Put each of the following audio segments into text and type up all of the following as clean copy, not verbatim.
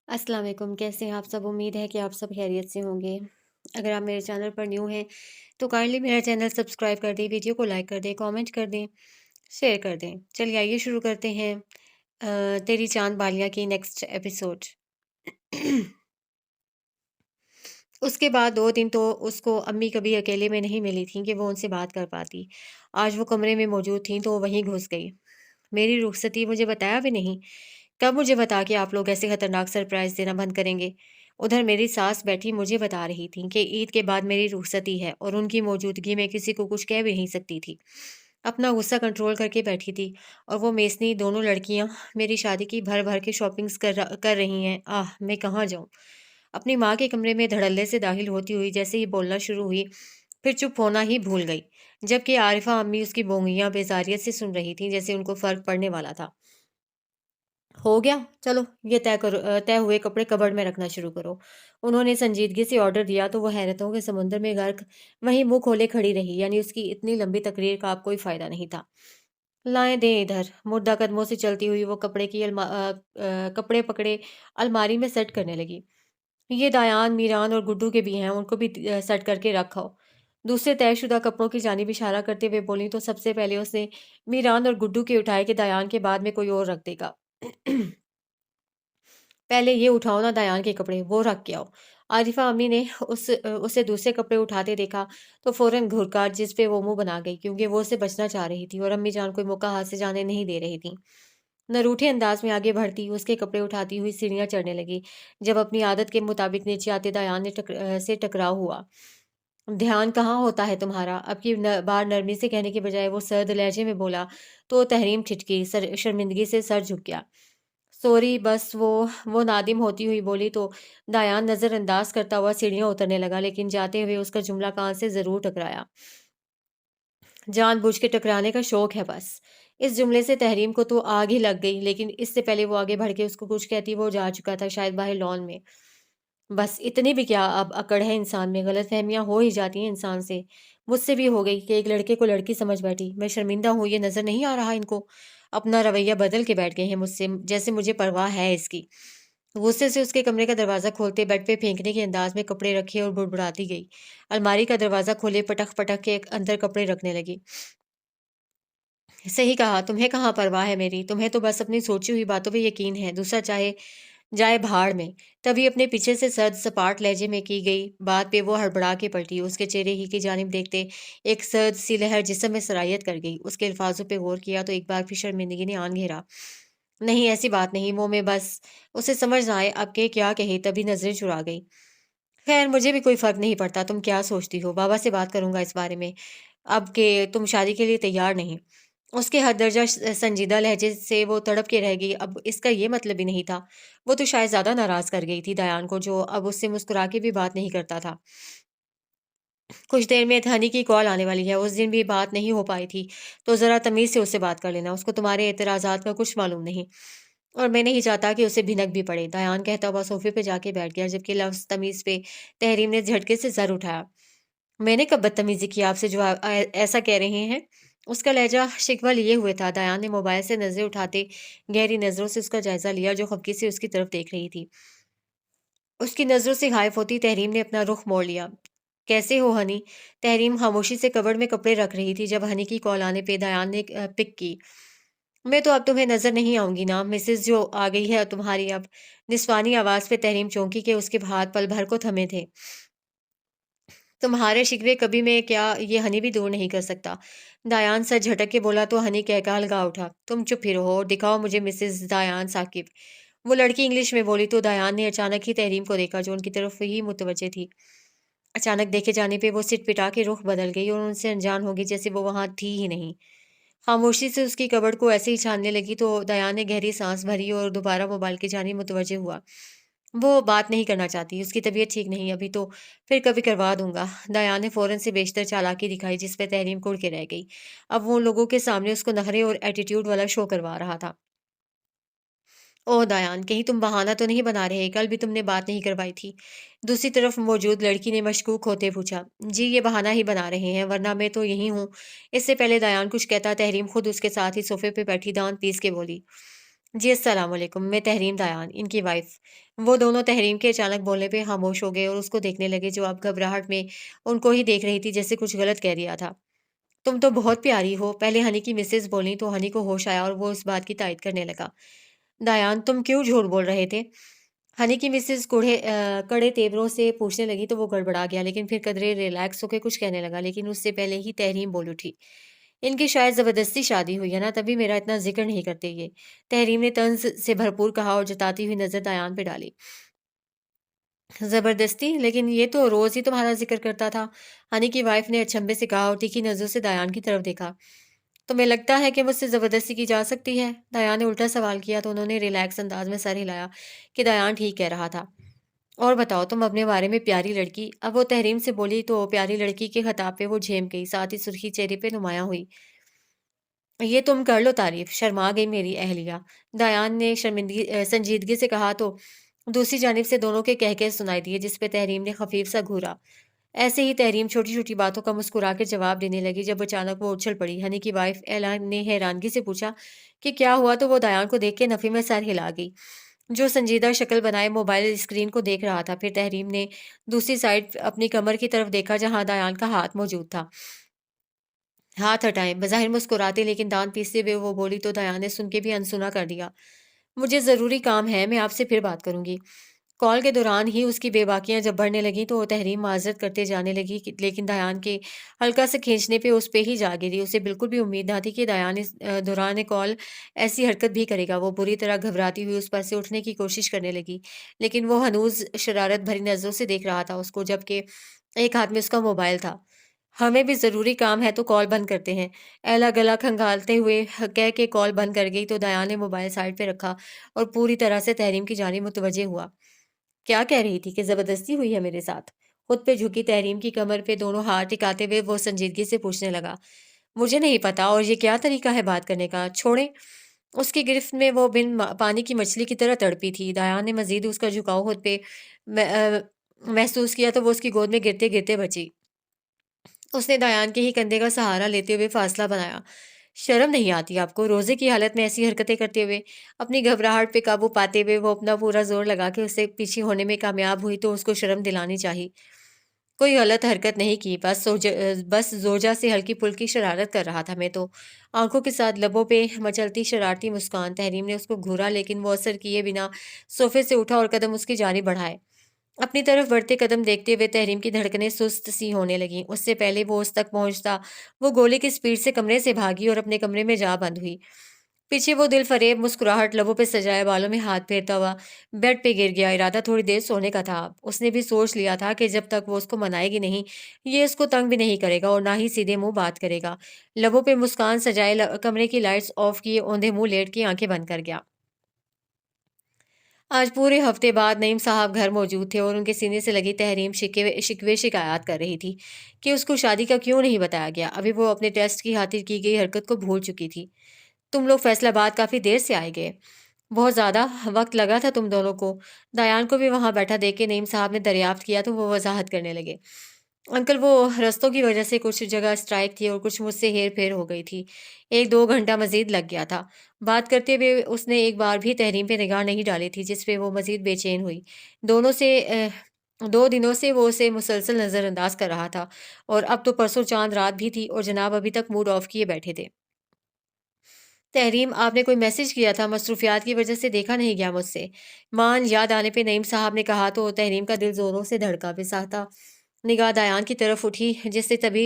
अस्सलाम वालेकुम, कैसे हैं आप सब? उम्मीद है कि आप सब खैरियत से होंगे। अगर आप मेरे चैनल पर न्यू हैं, तो काइंडली मेरा चैनल सब्सक्राइब कर दें, वीडियो को लाइक कर दें, कमेंट कर दें, शेयर कर दें। चलिए आइए शुरू करते हैं तेरी चाँद बालियाँ की नेक्स्ट एपिसोड। उसके बाद 2 दिन तो उसको अम्मी कभी अकेले में नहीं मिली थीं कि वो उनसे बात कर पाती। आज वो कमरे में मौजूद थीं, तो वो वहीं घुस गई। मेरी रुखसती मुझे बताया भी नहीं। कब मुझे बता के आप लोग ऐसे खतरनाक सरप्राइज़ देना बंद करेंगे? उधर मेरी सास बैठी मुझे बता रही थीं कि ईद के बाद मेरी रुखसती है और उनकी मौजूदगी में किसी को कुछ कह भी नहीं सकती थी। अपना गुस्सा कंट्रोल करके बैठी थी और वो मेसनी दोनों लड़कियाँ मेरी शादी की भर-भर के शॉपिंग्स कर रही हैं। आह! मैं कहाँ जाऊँ? अपनी माँ के कमरे में धड़ल्ले से दाखिल होती हुई जैसे ही बोलना शुरू हुई, फिर चुप होना ही भूल गई। जबकि आरिफ़ा अम्मी उसकी बोंगियाँ बेज़ारियत से सुन रही थीं, जैसे उनको फ़र्क पड़ने वाला था। हो गया, चलो ये तय हुए कपड़े कबर्ड में रखना शुरू करो। उन्होंने संजीदगी से ऑर्डर दिया तो वो हैरतों के समुद्र में गर्क वहीं मुँह खोले खड़ी रही, यानी उसकी इतनी लंबी तकरीर का अब कोई फ़ायदा नहीं था। लाएँ दें इधर, मुर्दा कदमों से चलती हुई वो कपड़े पकड़े अलमारी में सेट करने लगी। ये दायान, मीरान और गुड्डू के भी हैं, उनको भी सेट करके रखो। दूसरे तयशुदा कपड़ों की जानिब इशारा करते हुए बोलीं तो सबसे पहले उसने मीरान और गुड्डू के उठाए कि दायान के बाद में कोई और रख देगा। पहले ये उठाओ ना दायान के कपड़े, वो रख के आओ। आरिफ़ा अम्मी ने उसे दूसरे कपड़े उठाते देखा, तो फ़ौरन घुरका जिस पे वो मुँह बना गई क्योंकि वो उससे बचना चाह रही थी और अम्मी जान कोई मौका हाथ से जाने नहीं दे रही थीं। न रूठे अंदाज में आगे बढ़ती, उसके कपड़े उठाती हुई सीढ़ियाँ चढ़ने लगी। जब अपनी आदत के मुताबिक नीचे आते दायान से टकराव हुआ। ध्यान कहाँ होता है तुम्हारा? अब की बार नरमी से कहने के बजाय वो सर्द लहजे में बोला, तो तहरीम ठिठकी, शर्मिंदगी से सर झुक गया। सॉरी बस वो नादिम होती हुई बोली तो दायान नज़रअंदाज करता हुआ सीढ़ियाँ उतरने लगा, लेकिन जाते हुए उसका जुमला कान से ज़रूर टकराया। जानबूझ के टकराने का शौक है बस। इस जुमले से तहरीम को तो आग ही लग गई, लेकिन इससे पहले वो आगे बढ़ के उसको कुछ कहती, वो जा चुका था शायद बाहर लॉन में। बस इतनी भी क्या अब अकड़ है इंसान में, गलतफ़हमियाँ हो ही जाती हैं इंसान से। मुझसे भी हो गई कि एक लड़के को लड़की समझ बैठी। मैं शर्मिंदा हूँ, ये नज़र नहीं आ रहा इनको? अपना रवैया बदल के बैठ गए हैं मुझसे, जैसे मुझे परवाह है इसकी। गुस्से से उसके कमरे का दरवाज़ा खोलते बेड पे फेंकने के अंदाज़ में कपड़े रखे और बुड़बुड़ाती गई। अलमारी का दरवाज़ा खोले पटक-पटक के अंदर कपड़े रखने लगी। सही कहा, तुम्हें कहाँ परवाह है मेरी, तुम्हें तो बस अपनी सोची हुई बातों पे यकीन है, दूसरा चाहे जाए भाड़ में। तभी अपने पीछे से सर्द सपाट लहजे में की गई बात पे वो हड़बड़ा के पलटी। उसके चेहरे ही की जानिब देखते एक सर्द सी लहर जिस्म में सरायत कर गई। उसके अल्फाजों पे गौर किया तो एक बार फिर शर्मिंदगी ने आन घेरा। नहीं ऐसी बात नहीं, मुंह में बस उसे समझ ना आए अब के क्या कहे, तभी नजरें चुरा गई। खैर मुझे भी कोई फर्क नहीं पड़ता, तुम क्या सोचती हो, बाबा से बात करूंगा इस बारे में। अब के तुम शादी के लिए तैयार नहीं। उसके हद दर्जा संजीदा लहजे से वो तड़प के रह गई। अब इसका ये मतलब ही नहीं था। वो तो शायद ज़्यादा नाराज़ कर गई थी दयान को, जो अब उससे मुस्कुरा के भी बात नहीं करता था। कुछ देर में धनी की कॉल आने वाली है, उस दिन भी बात नहीं हो पाई थी, तो ज़रा तमीज़ से उससे बात कर लेना। उसको तुम्हारे एतराज़ात का कुछ मालूम नहीं और मैं नहीं चाहता कि उसे भिनक भी पड़े। दयान कहता हुआ सोफ़े पे जाके बैठ गया, जबकि लफ्ज़ तमीज़ पे तहरीम ने झटके से सर उठाया। मैंने कब बदतमीज़ी की आपसे जो ऐसा कह रहे हैं? उसका लहज़ा शिकवा लिए हुए था। दयान ने मोबाइल से नज़रें उठाते गहरी नज़रों से उसका जायज़ा लिया, जो खफ़की से उसकी तरफ देख रही थी। उसकी नज़रों से गायब होती तहरीम ने अपना रुख मोड़ लिया। कैसे हो हनी? तहरीम खामोशी से कबर्ड में कपड़े रख रही थी जब हनी की कॉल आने पे दयान ने पिक की। मैं तो अब तुम्हें नज़र नहीं आऊँगी ना, मिसेज़ जो आ गई है तुम्हारी अब। निस्वानी आवाज़ पे तहरीम चौंकी कि उसके हाथ पल भर को थमे थे। तुम्हारे शिकवे कभी मैं क्या ये हनी भी दूर नहीं कर सकता। दायान सर झटक के बोला तो हनी कहका अलगा उठा। तुम चुप ही रहो और दिखाओ मुझे मिसेस दायान साकिब। वो लड़की इंग्लिश में बोली तो दायान ने अचानक ही तहरीम को देखा, जो उनकी तरफ ही मुतवज्जे थी। अचानक देखे जाने पे वो सिट पिटा के रुख बदल गई और उनसे अनजान हो गई, जैसे वो वहां थी ही नहीं। खामोशी से उसकी कबड़ को ऐसे ही छानने लगी तो दयान ने गहरी सांस भरी और दोबारा मोबाइल की जानिब मुतवज्जे हुआ। वो बात नहीं करना चाहती, उसकी तबीयत ठीक नहीं अभी तो, फिर कभी करवा दूँगा। दयान ने फ़ौरन से बेशतर चालाकी दिखाई, जिस पे तहरीम कुढ़ के रह गई। अब वो लोगों के सामने उसको नखरे और एटीट्यूड वाला शो करवा रहा था। ओह दयान, कहीं तुम बहाना तो नहीं बना रहे? कल भी तुमने बात नहीं करवाई थी। दूसरी तरफ मौजूद लड़की ने मशकूक होते पूछा। जी, ये बहाना ही बना रहे हैं, वरना मैं तो यहीं हूँ। इससे पहले दयान कुछ कहता, तहरीम खुद उसके साथ ही सोफ़े पे बैठी दाँत पीस के बोली। जी, अस्सलाम वालेकुम। मैं तहरीम दायान, इनकी वाइफ़। वो दोनों तहरीम के अचानक बोलने पे खामोश हो गए और उसको देखने लगे जो अब घबराहट में उनको ही देख रही थी जैसे कुछ गलत कह दिया था। तुम तो बहुत प्यारी हो, पहले हनी की मिसेज़ बोलीं तो हनी को होश आया और वो इस बात की तायद करने लगा। दायान, तुम क्यों झूठ बोल रहे थे? हनी की मिसेज़ कड़े तेवरों से पूछने लगी तो वो गड़बड़ा गया, लेकिन फिर कदरे रिलैक्स होके कुछ कहने लगा, लेकिन उससे पहले ही तहरीम बोल उठी। इनकी शायद ज़बरदस्ती शादी हुई है ना, तभी मेरा इतना ज़िक्र नहीं करते ये। तहरीम ने तंज़ से भरपूर कहा और जताती हुई नज़र दायान पे डाली। ज़बरदस्ती? लेकिन ये तो रोज़ ही तुम्हारा ज़िक्र करता था। हनी की वाइफ़ ने अचंभे से कहा और तीखी नज़रों से दायान की तरफ देखा। तुम्हें लगता है कि मुझसे ज़बरदस्ती की जा सकती है? दायान ने उल्टा सवाल किया तो उन्होंने रिलैक्स अंदाज़ में सर हिलाया कि दायान ठीक कह रहा था। और बताओ तुम अपने बारे में प्यारी लड़की। अब वो तहरीम से बोली तो प्यारी लड़की के खिताब पे वो झेम गई, साथ ही सुर्खी चेहरे पे नुमायाँ हुई। ये तुम कर लो तारीफ, शर्मा गई मेरी अहलिया। दायान ने संजीदगी से कहा तो दूसरी जानिब से दोनों के कहके सुनाई दिए, जिस पे तहरीम ने खफीफ सा घूरा। ऐसे ही तहरीम छोटी-छोटी बातों का मुस्कुरा के जवाब देने लगी जब अचानक वो उछल पड़ी। हनी की वाइफ एला ने हैरानगी से पूछा कि क्या हुआ, तो वो दायान को देख के नफ़ी में सर हिला गई, जो संजीदा शक्ल बनाए मोबाइल स्क्रीन को देख रहा था। फिर तहरीम ने दूसरी साइड अपनी कमर की तरफ देखा जहाँ दायान का हाथ मौजूद था। हाथ हटाएँ, बज़ाहिर मुस्कुराती लेकिन दाँत पीसते हुए वो बोली तो दया ने सुन के भी अनसुना कर दिया। मुझे ज़रूरी काम है, मैं आपसे फिर बात करूँगी। कॉल के दौरान ही उसकी बेबाकियाँ जब बढ़ने लगीं तो तहरीम माज़रत करते जाने लगी कि लेकिन दयान के हल्का से खींचने पे उस पे ही जा गिरी। उसे बिल्कुल भी उम्मीद ना थी कि दयान इस दौरान कॉल ऐसी हरकत भी करेगा। वो बुरी तरह घबराती हुई उस पर से उठने की कोशिश करने लगी, लेकिन वो हनूज़ शरारत भरी नज़रों से देख रहा था उसको, जबकि एक हाथ में उसका मोबाइल था। हमें भी ज़रूरी काम है तो कॉल बंद करते हैं। एला गला खंगालते हुए कह के कॉल बंद कर गई तो दया ने मोबाइल साइड पे रखा और पूरी तरह से तहरीम की जानिब मुतवज्जे हुआ। क्या कह रही थी कि ज़बरदस्ती हुई है मेरे साथ? खुद पे झुकी तहरीम की कमर पे दोनों हाथ टिकाते हुए वो संजीदगी से पूछने लगा। मुझे नहीं पता, और ये क्या तरीका है बात करने का? छोड़ें। उसकी गिरफ्त में वो बिन पानी की मछली की तरह तड़पी थी। दया ने मज़ीद उसका झुकाव खुद पे महसूस किया तो वो उसकी गोद में गिरते-गिरते बची। उसने दयान के ही कंधे का सहारा लेते हुए फासला बनाया। शर्म नहीं आती आपको? रोज़े की हालत में ऐसी हरकतें करते हुए? अपनी घबराहट पे काबू पाते हुए वो अपना पूरा ज़ोर लगा के उससे पीछे होने में कामयाब हुई तो उसको शर्म दिलानी चाहिए। कोई गलत हरकत नहीं की, बस ज़ोजा से हल्की-फुल्की शरारत कर रहा था मैं तो। आँखों के साथ लबों पे मचलती शरारती मुस्कान। तहरीम ने उसको घूरा लेकिन वो असर किए बिना सोफ़े से उठा और कदम उसकी जानिब बढ़ाए। अपनी तरफ बढ़ते कदम देखते हुए तहरीम की धड़कनें सुस्त सी होने लगीं। उससे पहले वो उस तक पहुंचता, वो गोले की स्पीड से कमरे से भागी और अपने कमरे में जा बंद हुई। पीछे वो दिल फरेब मुस्कुराहट लबों पे सजाए बालों में हाथ फेरता हुआ बेड पे गिर गया। इरादा थोड़ी देर सोने का था। उसने भी सोच लिया था कि जब तक वो उसको मनाएगी नहीं, ये उसको तंग भी नहीं करेगा और ना ही सीधे मुंह बात करेगा। लबों पे मुस्कान सजाए कमरे की लाइट्स ऑफ किए औंधे मुंह लेट के आंखें बंद कर गया। आज पूरे हफ्ते बाद नईम साहब घर मौजूद थे और उनके सीने से लगी तहरीम शिकवे शिकायत कर रही थी कि उसको शादी का क्यों नहीं बताया गया। अभी वो अपने टेस्ट की खातिर की गई हरकत को भूल चुकी थी। तुम लोग फैसलाबाद काफी देर से आए गए। बहुत ज्यादा वक्त लगा था तुम दोनों को। दायान को भी वहां बैठा देख के नईम साहब ने दरियाफ्त किया तो वो वजाहत करने लगे। अंकल, वो रस्तों की वजह से कुछ जगह स्ट्राइक थी और कुछ मुझसे हेर-फेर हो गई थी। 1-2 घंटा मज़ीद लग गया था। बात करते हुए उसने एक बार भी तहरीम पे निगाह नहीं डाली थी, जिस पे वो मज़ीद बेचैन हुई। दोनों से 2 दिनों से वो उसे मुसलसल नज़रअंदाज कर रहा था और अब तो परसों चाँद रात भी थी और जनाब अभी तक मूड ऑफ किए बैठे थे। तहरीम, आपने कोई मैसेज किया था, मसरूफियात की वजह से देखा नहीं गया मुझसे। मान याद आने पे नईम साहब ने कहा तो तहरीम का दिल ज़ोरों से धड़का। बेसाख्ता निगाह दायान की तरफ उठी, जिससे तभी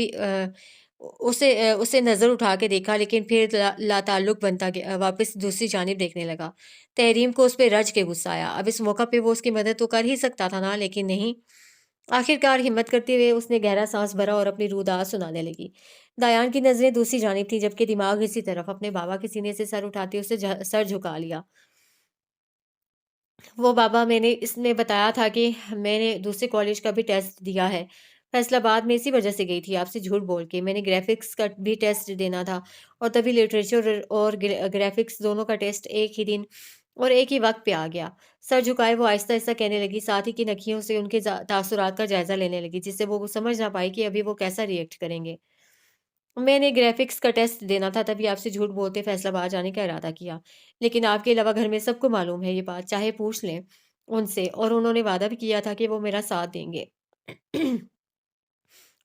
उसे नज़र उठा के देखा, लेकिन फिर लाताल्लुक बनता गया, वापस दूसरी जानिब देखने लगा। तहरीम को उस पे रज के गुस्सा आया। अब इस मौका पे वो उसकी मदद तो कर ही सकता था ना, लेकिन नहीं। आखिरकार हिम्मत करते हुए उसने गहरा सांस भरा और अपनी रूदात सुनाने लगी। दायान की नज़रें दूसरी जानिब थी, जबकि दिमाग इसी तरफ। अपने बाबा के सीने से सर उठाते उसे सर झुका लिया। वो बाबा, मैंने इसमें बताया था कि मैंने दूसरे कॉलेज का भी टेस्ट दिया है। फैसलाबाद में इसी वजह से गई थी आपसे झूठ बोल के। मैंने ग्राफ़िक्स का भी टेस्ट देना था और तभी लिटरेचर और ग्राफ़िक्स दोनों का टेस्ट एक ही दिन और एक ही वक़्त पे आ गया। सर झुकाए वो आहिस्ता-आहिस्ता कहने लगी, साथ ही की नखियों से उनके तासुरात का जायज़ा लेने लगी, जिससे वो समझ ना पाई कि अभी वो कैसा रिएक्ट करेंगे। मैंने ग्राफ़िक्स का टेस्ट देना था तभी आपसे झूठ बोलते फैसलाबाद जाने का इरादा किया। लेकिन आपके अलावा घर में सबको मालूम है ये बात, चाहे पूछ लें उनसे और उन्होंने वादा भी किया था कि वो मेरा साथ देंगे।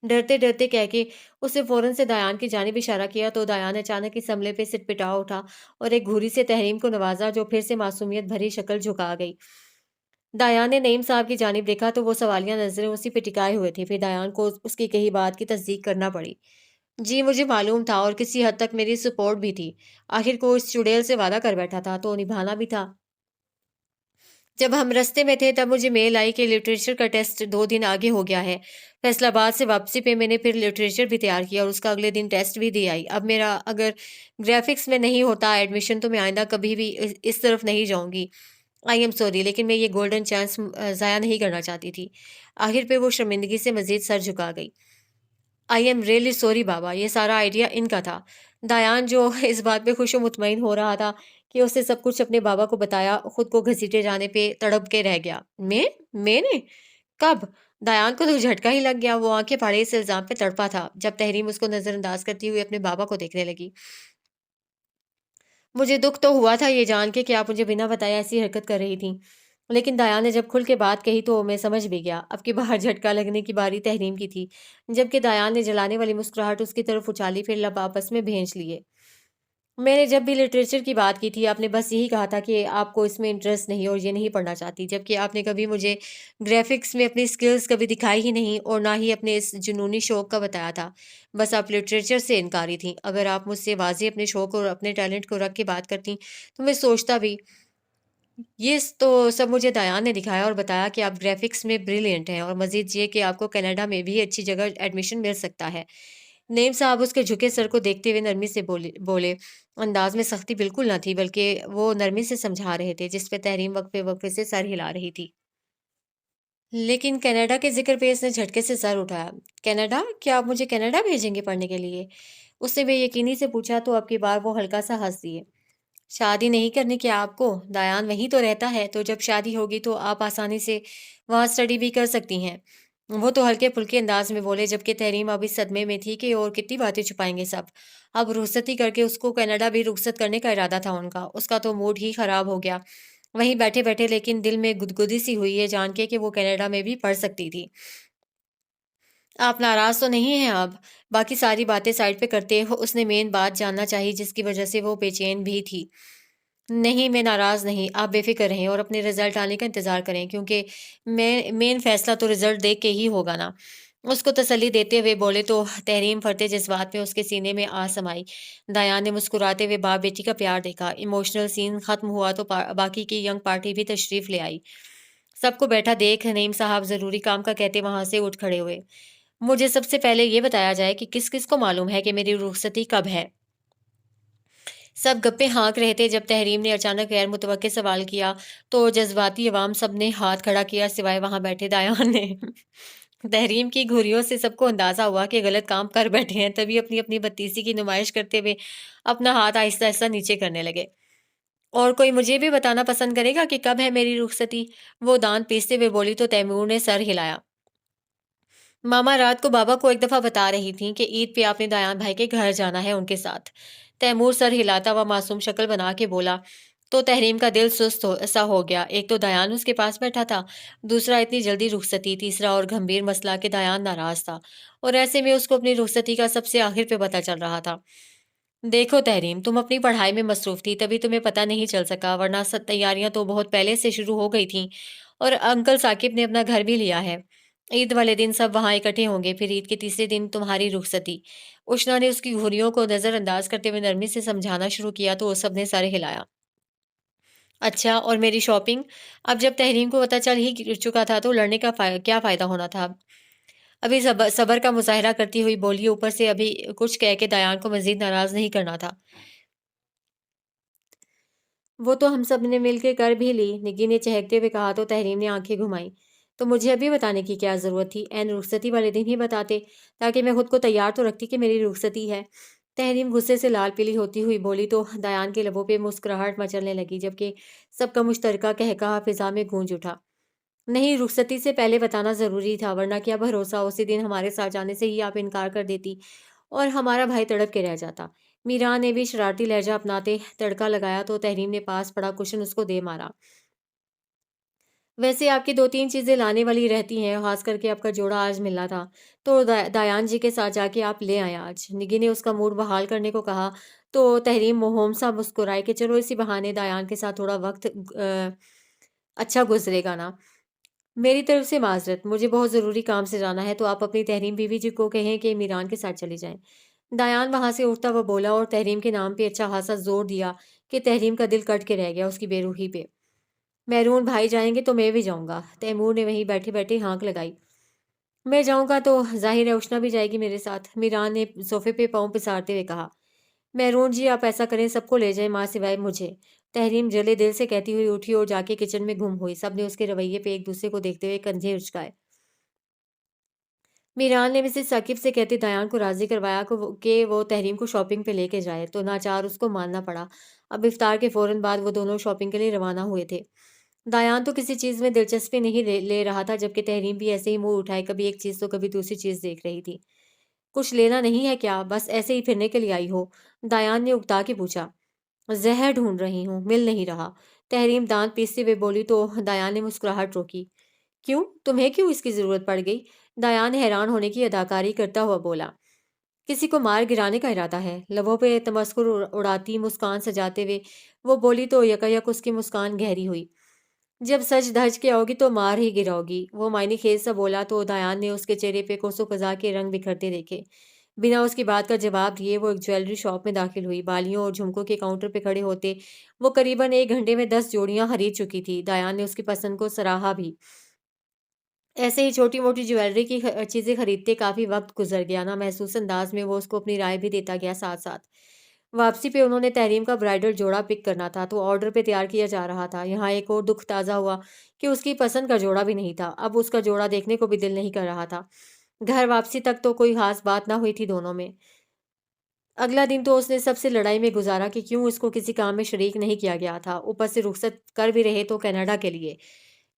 डरते-डरते कह के उसने फ़ौरन से दायान की जानिब इशारा किया तो दायान अचानक ही संभले पे सिटपिटा उठा और एक घूरी से तहरीम को नवाज़ा जो फिर से मासूमियत भरी शक्ल झुका गई। दायान ने नईम साहब की जानिब देखा तो वो सवालिया नज़रें उसी पे टिकाए हुए थे। फिर दायान को उसकी कही बात की तस्दीक करना पड़ी। जी, मुझे मालूम था और किसी हद तक मेरी सपोर्ट भी थी। आखिर को इस चुड़ैल से वादा कर बैठा था तो निभाना भी था। जब हम रास्ते में थे तब मुझे मेल आई कि लिटरेचर का टेस्ट 2 दिन आगे हो गया है। फैसलाबाद से वापसी पे मैंने फिर लिटरेचर भी तैयार किया और उसका अगले दिन टेस्ट भी दे आई। अब मेरा अगर ग्राफ़िक्स में नहीं होता एडमिशन तो मैं आइंदा कभी भी इस तरफ नहीं जाऊँगी। आई एम सॉरी लेकिन मैं ये गोल्डन चांस ज़ाया नहीं करना चाहती थी। आखिर पे वो शर्मिंदगी से मज़ीद सर झुका गई। आई एम रियली सॉरी बाबा, ये सारा आइडिया इनका था। दायान जो इस बात पे खुश और मुतमईन हो रहा था कि उसने सब कुछ अपने बाबा को बताया, खुद को घसीटे जाने पे तड़प के रह गया। मैं? मैंने? कब? दायान को तो झटका ही लग गया। वो आंखें फाड़े इस इल्ज़ाम पे तड़पा था, जब तहरीम उसको नज़रअंदाज करती हुई अपने बाबा को देखने लगी। मुझे दुःख तो हुआ था ये जान के कि आप मुझे बिना बताए ऐसी हरकत कर रही थीं। लेकिन दायान ने जब खुल के बात कही तो मैं समझ भी गया। अब की बार झटका लगने की बारी तहरीम की थी। जबकि दायान ने जलाने वाली मुस्कुराहट उसकी तरफ उछाली फिर लब आपस में भेंच लिए। मैंने जब भी लिटरेचर की बात की थी, आपने बस यही कहा था कि आपको इसमें इंटरेस्ट नहीं और ये नहीं पढ़ना चाहती, जबकि आपने कभी मुझे ग्राफ़िक्स में अपनी स्किल्स कभी दिखाई ही नहीं और ना ही अपने इस जुनूनी शौक का बताया था। बस आप लिटरेचर से इनकारी थीं। अगर आप मुझसे वाज़ेह अपने शौक और अपने टैलेंट को रख के बात करतीं, तो मैं सोचता भी ये तो सब मुझे दयान ने दिखाया और बताया कि आप ग्राफ़िक्स में ब्रिलियंट हैं और मज़ीद ये कि आपको कनाडा में भी अच्छी जगह एडमिशन मिल सकता है। नईम साहब उसके झुके सर को देखते हुए नरमी से बोले। अंदाज़ में सख्ती बिल्कुल ना थी बल्कि वो नरमी से समझा रहे थे जिस पे तहरीम वक़्फ़े-वक़्फ़े से सर हिला रही थी। लेकिन कनाडा के ज़िक्र पे इसने झटके से सर उठाया। कनाडा? क्या आप मुझे कनाडा भेजेंगे पढ़ने के लिए? उसने बेयकीनी से पूछा तो अब की बार वो हल्का-सा हँस दिए। शादी नहीं करनी क्या आपको? दायान वहीं तो रहता है, तो जब शादी होगी तो आप आसानी से वहाँ स्टडी भी कर सकती हैं। वो तो हल्के-फुल्के अंदाज में बोले जबकि तहरीम अभी सदमे में थी कि और कितनी बातें छुपाएँगे सब। अब रुखसती करके उसको कनाडा भी रुखसत करने का इरादा था उनका। उसका तो मूड ही खराब हो गया। वहीं बैठे-बैठे लेकिन दिल में गुदगुदी सी हुई ये जान के कि वो कनाडा में भी पढ़ सकती थी। आप नाराज़ तो नहीं हैं अब? बाकी सारी बातें साइड पे करते हो उसने मेन बात जानना चाही जिसकी वजह से वो बेचैन भी थी। नहीं, मैं नाराज़ नहीं, आप बेफ़िक्र रहें और अपने रिज़ल्ट आने का इंतज़ार करें क्योंकि मैं मेन फ़ैसला तो रिज़ल्ट देख के ही होगा ना। उसको तसल्ली देते हुए बोले तो तहरीम फरते जज़्बात में उसके सीने में आ समाई। दायान ने मुस्कुराते हुए बाप-बेटी का प्यार देखा। इमोशनल सीन ख़त्म हुआ तो बाकी की यंग पार्टी भी तशरीफ़ ले आई। सबको बैठा देख नईम साहब ज़रूरी काम का कहते वहाँ से उठ खड़े हुए। मुझे सबसे पहले ये बताया जाए कि किस-किस को मालूम है कि मेरी रुख़सती कब है? सब गप्पे हाँक रहे थे जब तहरीम ने अचानक गैर मुतवक्के सवाल किया तो जज्बाती अवाम सब ने हाथ खड़ा किया सिवाय वहां बैठे दायान ने तहरीम की घुरियों से सबको अंदाजा हुआ कि गलत काम कर बैठे हैं तभी अपनी अपनी बत्तीसी की नुमाइश करते हुए अपना हाथ आहिस्ता आहिस्ता नीचे करने लगे और कोई मुझे भी बताना पसंद करेगा कि कब है मेरी रुखसती वो दांत पीसते हुए बोली तो तैमूर ने सर हिलाया मामा रात को बाबा को एक दफा बता रही थी कि ईद पे आपने दयान भाई के घर जाना है उनके साथ तैमूर सर हिलाता हुआ मासूम शक्ल बना के बोला तो तहरीम का दिल सा हो गया एक तो दयान उसके पास बैठा था दूसरा इतनी जल्दी रुखसती तीसरा और गंभीर मसला कि दयान नाराज था और ऐसे में उसको अपनी रुखसती का सबसे आखिर पे पता चल रहा था देखो तहरीम तुम अपनी पढ़ाई में मसरूफ थी तभी तुम्हें पता नहीं चल सका वरना सब तैयारियां तो बहुत पहले से शुरू हो गई थी और अंकल साकिब ने अपना घर भी लिया है ईद वाले दिन सब वहां इकट्ठे होंगे फिर ईद के तीसरे दिन तुम्हारी रुखसती उष्णा ने उसकी घुरियों को नजरअंदाज करते हुए नरमी से समझाना शुरू किया तो सबने सर हिलाया अच्छा और मेरी शॉपिंग अब जब तहरीम को पता चल ही चुका था तो लड़ने का क्या फायदा होना था अभी सबर का मुजाहिरा करती हुई बोली ऊपर से अभी कुछ कह के दयान को मजीद नाराज नहीं करना था वो तो हम सब ने मिलके कर भी ली, निग्गी ने चहकते हुए कहा तो तहरीम ने आंखें घुमाई। तो मुझे अभी बताने की क्या ज़रूरत थी? ऐन रुखसती वाले दिन ही बताते, ताकि मैं खुद को तैयार तो रखती कि मेरी रुखसती है। तहरीम गुस्से से लाल पीली होती हुई बोली तो दयान के लबों पे मुस्कुराहट मचलने लगी, जबकि सबका मुश्तरका कहकहा फिजा में गूंज उठा। नहीं, रुखसती से पहले बताना ज़रूरी था, वरना क्या भरोसा उसी दिन हमारे साथ जाने से ही आप इनकार कर देती और हमारा भाई तड़प के रह जाता। मीरान ने भी शरारती लहजा अपनाते तड़का लगाया तो तहरीम ने पास पड़ा कुशन उसको दे मारा। वैसे आपकी 2-3 चीज़ें लाने वाली रहती हैं, ख़ास करके आपका जोड़ा आज मिलना था, तो दायान जी के साथ जाके आप ले आएँ आज। निगी ने उसका मूड बहाल करने को कहा, तो तहरीम मोहम सा मुस्कुराई कि चलो इसी बहाने दायान के साथ थोड़ा वक़्त अच्छा गुज़रेगा ना। मेरी तरफ से माज़रत, मुझे बहुत ज़रूरी काम से जाना है, तो आप अपनी तहरीम बीवी जी को कहें कि मीरान के साथ चली जाएँ। दायान वहाँ से उठता हुआ बोला और तहरीम के नाम पे अच्छा ख़ासा ज़ोर दिया कि तहरीम का दिल कट के रह गया उसकी बेरुखी पे। मेहरून भाई जाएँगे तो मैं भी जाऊँगा। तैमूर ने वहीं बैठे-बैठे हाँक लगाई। मैं जाऊँगा तो ज़ाहिर है उष्ना भी जाएगी मेरे साथ। मीरान ने सोफ़े पे पाँव पसारते हुए कहा। मेहरून जी आप ऐसा करें सबको ले जाएँ माँ सिवाय मुझे। तहरीम जले दिल से कहती हुई उठी और जाके किचन में गुम हुई। सबने उसके रवैये पे एक-दूसरे को देखते हुए कंधे उचकाए। मीरान ने मिसेज़ साकिब से कहते दयान को राज़ी करवाया कि वो तहरीम को शॉपिंग पे लेके जाए, तो नाचार उसको मानना पड़ा। अब इफ्तार के फ़ौरन बाद वो दोनों शॉपिंग के लिए रवाना हुए थे। दायान तो किसी चीज़ में दिलचस्पी नहीं ले रहा था, जबकि तहरीम भी ऐसे ही मुँह उठाए कभी एक चीज़ तो कभी दूसरी चीज़ देख रही थी। कुछ लेना नहीं है क्या? बस ऐसे ही फिरने के लिए आई हो? दायान ने उकता के पूछा। ज़हर ढूँढ रही हूँ, मिल नहीं रहा। तहरीम दाँत पीसते हुए बोली तो दायान ने मुस्कुराहट रोकी। क्यों? तुम्हें क्यों इसकी ज़रूरत पड़ गई? दायान हैरान होने की अदाकारी करता हुआ बोला। किसी को मार गिराने का इरादा है। लबों पे तमस्कुर उड़ाती मुस्कान सजाते हुए वो बोली तो यकायक उसकी मुस्कान गहरी हुई। जब सज धज के आओगी तो मार ही गिराओगी। वो मायने खेज सा बोला तो दायान ने उसके चेहरे पे कोसों कज़ा के रंग बिखरते देखे। बिना उसकी बात का जवाब दिए वो एक ज्वेलरी शॉप में दाखिल हुई। बालियों और झुमकों के काउंटर पे खड़े होते वो करीबन 1 घंटे में 10 जोड़ियां खरीद चुकी थी। दायान ने उसकी पसंद को सराहा भी। ऐसे ही छोटी-मोटी ज्वेलरी की चीज़ें खरीदते काफ़ी वक़्त गुज़र गया ना महसूस अंदाज़ में वो उसको अपनी राय भी देता गया साथ-साथ। वापसी पे उन्होंने तहरीम का ब्राइडल जोड़ा पिक करना था, तो ऑर्डर पे तैयार किया जा रहा था। यहाँ एक और दुःख ताज़ा हुआ कि उसकी पसंद का जोड़ा भी नहीं था। अब उसका जोड़ा देखने को भी दिल नहीं कर रहा था। घर वापसी तक तो कोई ख़ास बात ना हुई थी दोनों में। अगला दिन तो उसने सबसे लड़ाई में गुज़ारा कि क्यों उसको किसी काम में शरीक नहीं किया गया था। ऊपर से रुख़सत कर भी रहे तो कनाडा के लिए।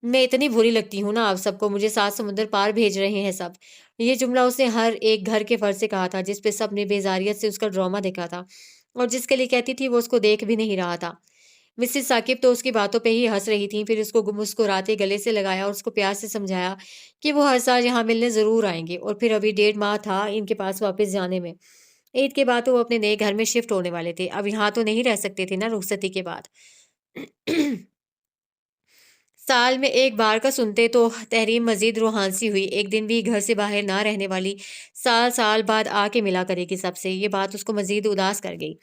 मैं इतनी बुरी लगती हूँ ना आप सबको, मुझे 7 समुंदर पार भेज रहे हैं सब। ये जुमला उसने हर एक घर के फर्द से कहा था, जिस पे सबने बेज़ारियत से उसका ड्रामा देखा था और जिसके लिए कहती थी वो उसको देख भी नहीं रहा था। मिसेस साकिब तो उसकी बातों पे ही हँस रही थीं, फिर उसको मुस्कुराते गले से लगाया और उसको प्यार से समझाया कि वो हर साल यहाँ मिलने ज़रूर आएँगे और फिर अभी 1.5 माह था इनके पास वापस जाने में। ईद के बाद तो वो अपने नए घर में शिफ्ट होने वाले थे। अब यहाँ तो नहीं रह सकते थे ना रुखसती के बाद। साल में एक बार का सुनते तो तहरीम मजीद रूहानसी हुई। एक दिन भी घर से बाहर ना रहने वाली, साल साल बाद आके मिला करेगी सबसे। ये बात उसको मजीद उदास कर गई।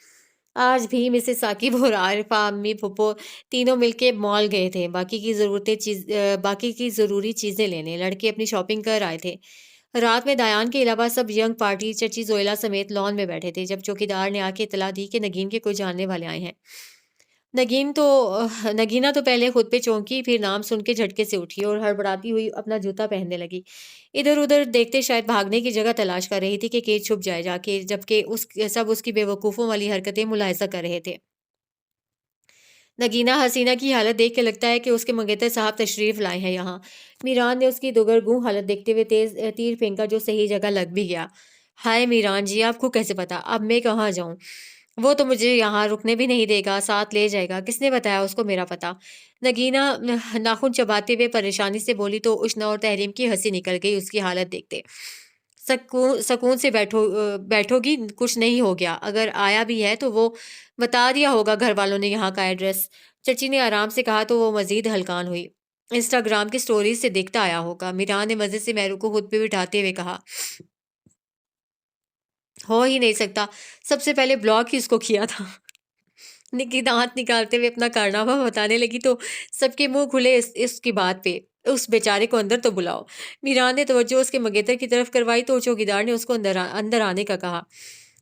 आज भी मिसेस साकिब और आरिफा अम्मी फुप्पो तीनों मिलके मॉल गए थे। बाकी की ज़रूरी चीज़ें लेने। लड़के अपनी शॉपिंग कर आए थे। रात में दायान के अलावा सब यंग पार्टी चची जोइला समेत लॉन में बैठे थे जब चौकीदार ने आके इतला दी कि नगीन के कोई जानने वाले आए हैं। नगीना तो पहले खुद पे चौंकी, फिर नाम सुन के झटके से उठी और हड़बड़ाती हुई अपना जूता पहनने लगी। इधर-उधर देखते शायद भागने की जगह तलाश कर रही थी कि कहीं छुप जाए जाके, जबकि सब उसकी बेवकूफ़ों वाली हरकतें मुलाहिज़ा कर रहे थे। नगीना हसीना की हालत देख के लगता है कि उसके मंगेतर साहब तशरीफ़ लाए हैं यहाँ। मीरान ने उसकी दुगरगूं हालत देखते हुए तीर फेंका जो सही जगह लग भी गया। हाय मीरान जी, आपको कैसे पता? अब मैं कहाँ जाऊँ? वो तो मुझे यहाँ रुकने भी नहीं देगा, साथ ले जाएगा। किसने बताया उसको मेरा पता? नगीना नाखून चबाते हुए परेशानी से बोली तो उष्णा और तहरीम की हँसी निकल गई उसकी हालत देखते। सकून से बैठोगी, कुछ नहीं हो गया। अगर आया भी है तो वो बता दिया होगा घर वालों ने यहाँ का एड्रेस। चची ने आराम से कहा तो वो मज़ीद हल्कान हुई। इंस्टाग्राम की स्टोरीज़ से देखता आया होगा। मीरान ने मज़े से मेहरू को खुद पे बिठाते हुए कहा। हो ही नहीं सकता। सबसे पहले ब्लॉक ही उसको किया था। निकी दाँत निकालते हुए अपना कारनामा बताने लगी तो सबके मुँह खुले इसकी बात पे। उस बेचारे को अंदर तो बुलाओ। मीरान ने तवज्जो उसके मंगेतर की तरफ करवाई तो चौकीदार ने उसको अंदर आने का कहा।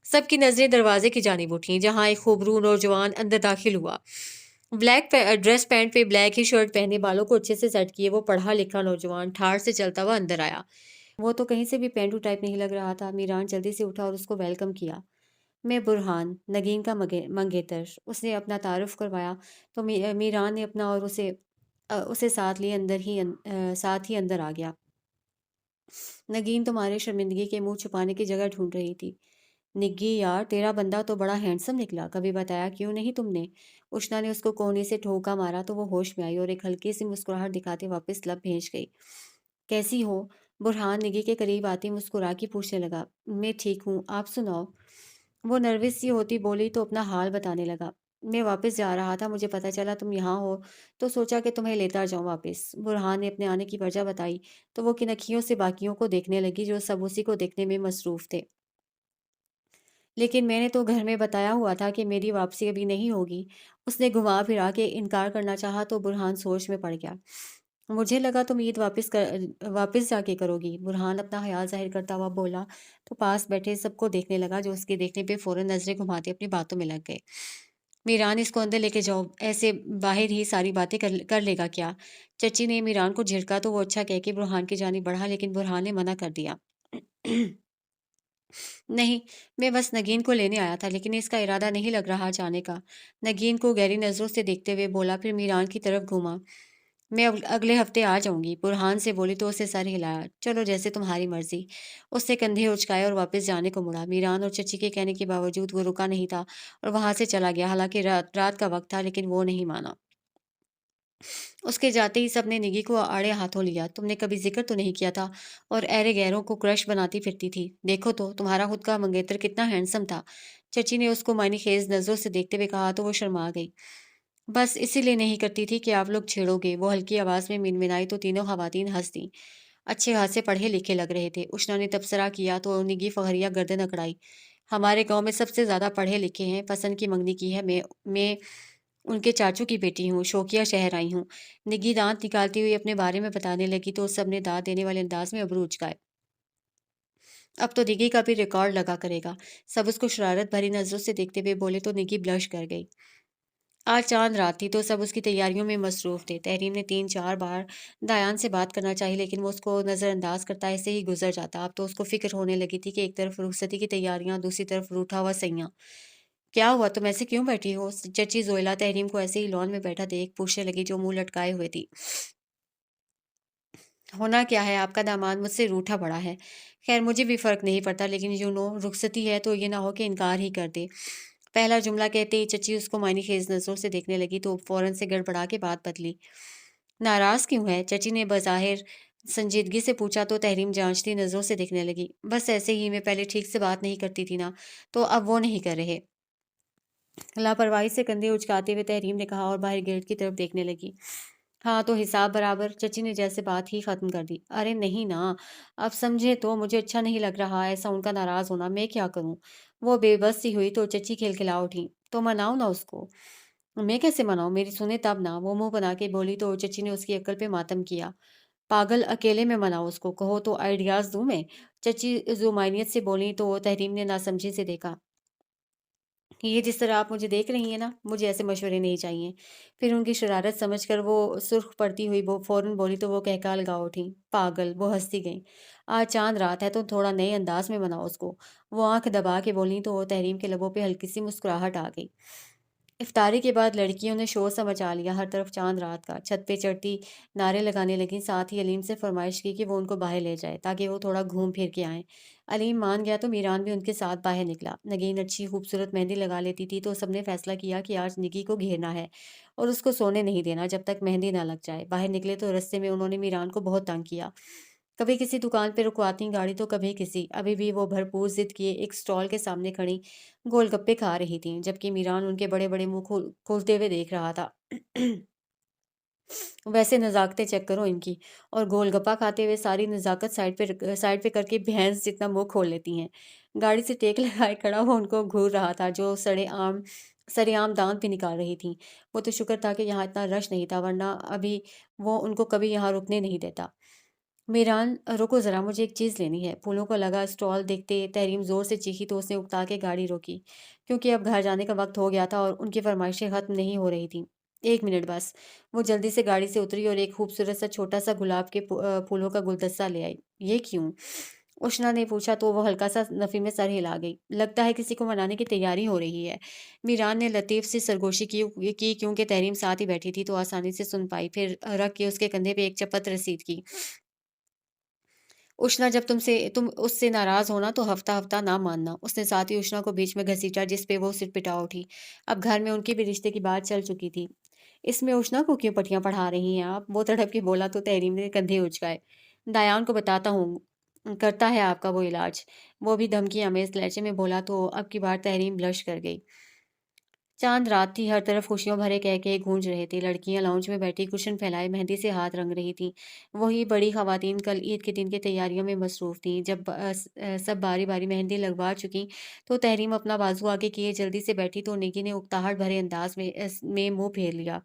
सबकी नज़रें दरवाजे की जानिब उठीं, जहाँ एक खूबरू नौजवान अंदर दाखिल हुआ। ड्रेस पैंट पे ब्लैक ही शर्ट पहने, बालों को अच्छे से सेट किए वो पढ़ा-लिखा नौजवान ठाड़ से चलता हुआ अंदर आया। वो तो कहीं से भी पेंडू टाइप नहीं लग रहा था। मीरान जल्दी से उठा और उसको वेलकम किया। मैं बुरहान, नगीन का मंगेतर। उसने अपना तारुफ़ करवाया तो मीरान ने अपना और उसे साथ ही अंदर आ गया। नगीन तुम्हारे शर्मिंदगी के मुँह छुपाने की जगह ढूँढ रही थी। निग्गी यार, तेरा बंदा तो बड़ा हैंडसम निकला, कभी बताया क्यों नहीं तुमने? उष्णा ने उसको कोहनी से ठोका मारा तो वो होश में आई और एक हल्की सी मुस्कुराहट दिखाते वापस लब भेज गई। कैसी हो? बुरहान निगी के करीब आती मुस्कुरा के पूछने लगा। मैं ठीक हूँ, आप सुनाओ? वो नर्वस सी होती बोली तो अपना हाल बताने लगा। मैं वापस जा रहा था, मुझे पता चला तुम यहाँ हो, तो सोचा कि तुम्हें लेता जाऊँ वापस। बुरहान ने अपने आने की वजह बताई, तो वो किनखियों से बाकियों को देखने लगी जो सब उसी को देखने में मसरूफ थे। लेकिन मैंने तो घर में बताया हुआ था कि मेरी वापसी अभी नहीं होगी। उसने घुमा फिरा के इनकार करना चाहा तो बुरहान सोच में पड़ गया। मुझे लगा तुम ईद वापस जाके करोगी। बुरहान अपना ख्याल जाहिर करता हुआ बोला तो पास बैठे सबको देखने लगा जो उसके देखने पे फौरन नजरें घुमाते अपनी बातों में लग गए। मीरान इसको अंदर लेके जाओ, ऐसे बाहर ही सारी बातें कर लेगा क्या? चची ने मीरान को झिड़का तो वो अच्छा कह के बुरहान की जानी बढ़ा लेकिन बुरहान ने मना कर दिया। नहीं, मैं बस नगीन को लेने आया था, लेकिन इसका इरादा नहीं लग रहा जाने का। नगीन को गहरी नज़रों से देखते हुए बोला, फिर मीरान की तरफ घूमा। मैं अगले हफ्ते आ जाऊंगी, बुरहान से बोली तो उसने सर हिलाया। चलो जैसे तुम्हारी मर्जी। उसने कंधे उचकाए और वापस जाने को मुड़ा। मीरान और चची के कहने के बावजूद वो रुका नहीं था और वहां से चला गया। हालांकि रात का वक्त था, लेकिन वो नहीं माना। उसके जाते ही सबने निगी को आड़े हाथों लिया। तुमने कभी जिक्र तो नहीं किया था और ऐरे गैरों को क्रश बनाती फिरती थी। देखो तो तुम्हारा खुद का मंगेतर कितना हैंडसम था। चची ने उसको मायने खेज नजरों से देखते हुए कहा तो वो शर्मा गई। बस इसीलिए नहीं करती थी कि आप लोग छेड़ोगे। वो हल्की आवाज में मिनमिनाई तो तीनों खवातीन हंस दी। अच्छे खासे पढ़े लिखे लग रहे थे। उष्णा ने तबसरा किया तो निगी फखरिया गर्दन अकड़ाई। हमारे गांव में सबसे ज्यादा पढ़े लिखे हैं। पसंद की मंगनी की है। मैं उनके चाचू की बेटी हूँ, शोकिया शहर आई हूँ। निगी दांत निकालती हुई अपने बारे में बताने लगी तो सबने दांत देने वाले अंदाज में अबरू उचकाए। अब तो निगी का भी रिकॉर्ड लगा करेगा। सब उसको शरारत भरी नजरों से देखते हुए बोले तो निगी ब्लश कर गई। आज चांद रात थी तो सब उसकी तैयारियों में मसरूफ थे। तहरीम ने 3-4 बार दायान से बात करना चाहिए लेकिन वो उसको नजरअंदाज करता ऐसे ही गुजर जाता। अब तो उसको फिक्र होने लगी थी कि एक तरफ रुखसती की तैयारियां, दूसरी तरफ रूठा हुआ सैयां। क्या हुआ, तुम ऐसे क्यों बैठी हो? चची जोइला तहरीम को ऐसे ही लॉन में बैठा देख पूछने लगी जो मुंह लटकाए हुए थी। होना क्या है, आपका दामाद मुझसे रूठा पड़ा है। खैर मुझे भी फर्क नहीं पड़ता, लेकिन यू नो रुखसती है तो ये ना हो कि इनकार ही कर दे। पहला जुमला कहते ही चची उसको मायने खेज नजरों से देखने लगी तो फौरन से गड़बड़ा के बात बदली। नाराज क्यों है? चची ने बज़ाहिर संजीदगी से पूछा तो तहरीम जांचती नजरों से देखने लगी। बस ऐसे ही, मैं पहले ठीक से बात नहीं करती थी ना, तो अब वो नहीं कर रहे। लापरवाही से कंधे उचकाते हुए तहरीम ने कहा और बाहर गेट की तरफ देखने लगी। हाँ तो हिसाब बराबर। चची ने जैसे बात ही खत्म कर दी। अरे नहीं ना, अब समझे तो मुझे अच्छा नहीं लग रहा ऐसा उनका नाराज होना। मैं क्या करूं? वो बेबस सी हुई तो चची खिलखिला उठी। तो मनाओ ना उसको। मैं कैसे मनाऊं? मेरी सुने तब ना, वो मुंह बना के बोली तो चची ने उसकी अक्ल पे मातम किया। पागल, अकेले में मनाओ उसको, कहो तो आइडियाज दूं मैं? चची जुमानियत से बोली तो तहरीम ने नासमझी से देखा। ये जिस तरह आप मुझे देख रही हैं ना, मुझे ऐसे मशवरे नहीं चाहिए। फिर उनकी शरारत समझकर वो सुर्ख पड़ती हुई वो फ़ौरन बोली तो वो कहका लगा उठी। पागल, वो हँसती गईं। आज चाँद रात है तो थोड़ा नए अंदाज़ में मनाओ उसको। वो आँख दबा के बोलीं तो तहरीम के लबों पे हल्की-सी मुस्कुराहट आ गई। इफ्तारी के बाद लड़कियों ने शोर सा मचा लिया। हर तरफ चाँद रात का। छत पे चढ़ती नारे लगाने लगीं। साथ ही अलीम से फरमाइश की कि वो उनको बाहर ले जाए ताकि वो थोड़ा घूम फिर के आएँ। अलीम मान गया तो मीरान भी उनके साथ बाहर निकला। नगीन अच्छी खूबसूरत मेहंदी लगा लेती थी तो सबने फैसला किया कि आज निकी को घेरना है और उसको सोने नहीं देना जब तक मेहंदी ना लग जाए। बाहर निकले तो रास्ते में उन्होंने मीरान को बहुत तंग किया। कभी किसी दुकान पे रुकवाती गाड़ी तो कभी किसी। अभी भी वो भरपूर जिद किए एक स्टॉल के सामने खड़ी गोलगप्पे खा रही थीं, जबकि मीरान उनके बड़े-बड़े मुँह खोलते हुए देख रहा था। वैसे नज़ाकतें चेक करो इनकी, और गोलगप्पा खाते हुए सारी नज़ाकत साइड पे करके भैंस जितना मुँह खोल लेती हैं। गाड़ी से टेक लगाए खड़ा वो उनको घूर रहा था, जो सरेआम दाँत भी निकाल रही थीं। वो तो शुक्र था कि यहाँ इतना रश नहीं था, वरना अभी वो उनको कभी यहाँ रुकने नहीं देता। मीरान, रुको ज़रा, मुझे एक चीज़ लेनी है। फूलों का लगा स्टॉल देखते तहरीम ज़ोर से चीखी तो उसने उकता के गाड़ी रोकी, क्योंकि अब घर जाने का वक्त हो गया था और उनकी फरमाइशें ख़त्म नहीं हो रही थीं। 1 मिनट बस। वो जल्दी से गाड़ी से उतरी और एक खूबसूरत सा छोटा सा गुलाब के फूलों का गुलदस्ता ले आई। ये क्यों? उष्णा ने पूछा तो वो हल्का सा नफ़ी में सर हिला गई। लगता है किसी को मनाने की तैयारी हो रही है। मीरान ने लतीफ़ सी सरगोशी की क्योंकि तहरीम साथ ही बैठी थी तो आसानी से सुन पाई। फिर रख के उसके कंधे पे एक चपत रसीद की। उष्णा जब तुम उससे नाराज़ हो ना तो हफ्ता-हफ्ता ना मानना। उसने साथ ही उष्णा को बीच में घसीटा जिस पे वो सिरपिटा उठी। अब घर में उनके भी रिश्ते की बात चल चुकी थी। इसमें उष्णा को क्यों पट्टियाँ पढ़ा रही हैं आप? वो तड़प के बोला तो तहरीम ने कंधे उचकाए। दायान को बताता हूँ, करता है आपका वो इलाज। वो भी धमकियाँ में इस लहजे में बोला तो अब की बार तहरीम ब्लश कर गई। चाँद रात थी, हर तरफ खुशियों भरे कहकहे गूंज रहे थे। लड़कियां लाउंज में बैठी कुशन फैलाए मेहंदी से हाथ रंग रही थीं। वही बड़ी ख़वातीन कल ईद के दिन की तैयारियों में मसरूफ़ थीं। जब सब बारी-बारी मेहंदी लगवा चुकीं, तो तहरीम अपना बाजू आगे किए जल्दी से बैठी तो निकी ने उकताहट भरे अंदाज में मुँह फेर लिया।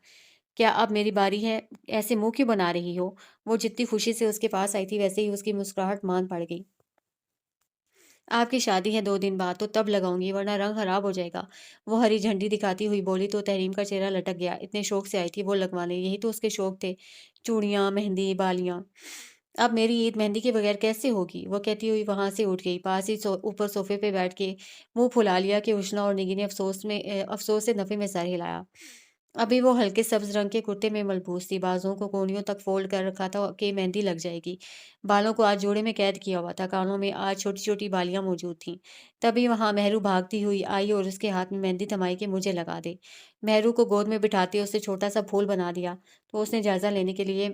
क्या अब मेरी बारी है? ऐसे मुँह क्यों बना रही हो? वो जितनी खुशी से उसके पास आई थी, वैसे ही उसकी मुस्कुराहट मान पड़ गई। आपकी शादी है 2 दिन बाद, तो तब लगाऊँगी वरना रंग ख़राब हो जाएगा। वो हरी झंडी दिखाती हुई बोली तो तहरीम का चेहरा लटक गया। इतने शौक से आई थी वो लगवाने, यही तो उसके शौक थे। चूड़ियाँ, मेहंदी, बालियाँ। अब मेरी ईद मेहंदी के बगैर कैसे होगी? वो कहती हुई वहाँ से उठ गई। पास ही ऊपर सोफ़े पे बैठ के मुँह फुला लिया कि उष्णा और निगी ने अफ़सोस से नफ़े में सर हिलाया। अभी वो हल्के सब्ज़ रंग के कुर्ते में मलबूस थी, बाजुओं को कोहनियों तक फ़ोल्ड कर रखा था कि मेहंदी लग जाएगी। बालों को आज जोड़े में कैद किया हुआ था, कानों में आज छोटी-छोटी बालियाँ मौजूद थीं। तभी वहाँ मेहरू भागती हुई आई और उसके हाथ में मेहंदी थमाई कि मुझे लगा दे। मेहरू को गोद में बिठाते उसे छोटा-सा फूल बना दिया, तो उसने जायज़ा लेने के लिए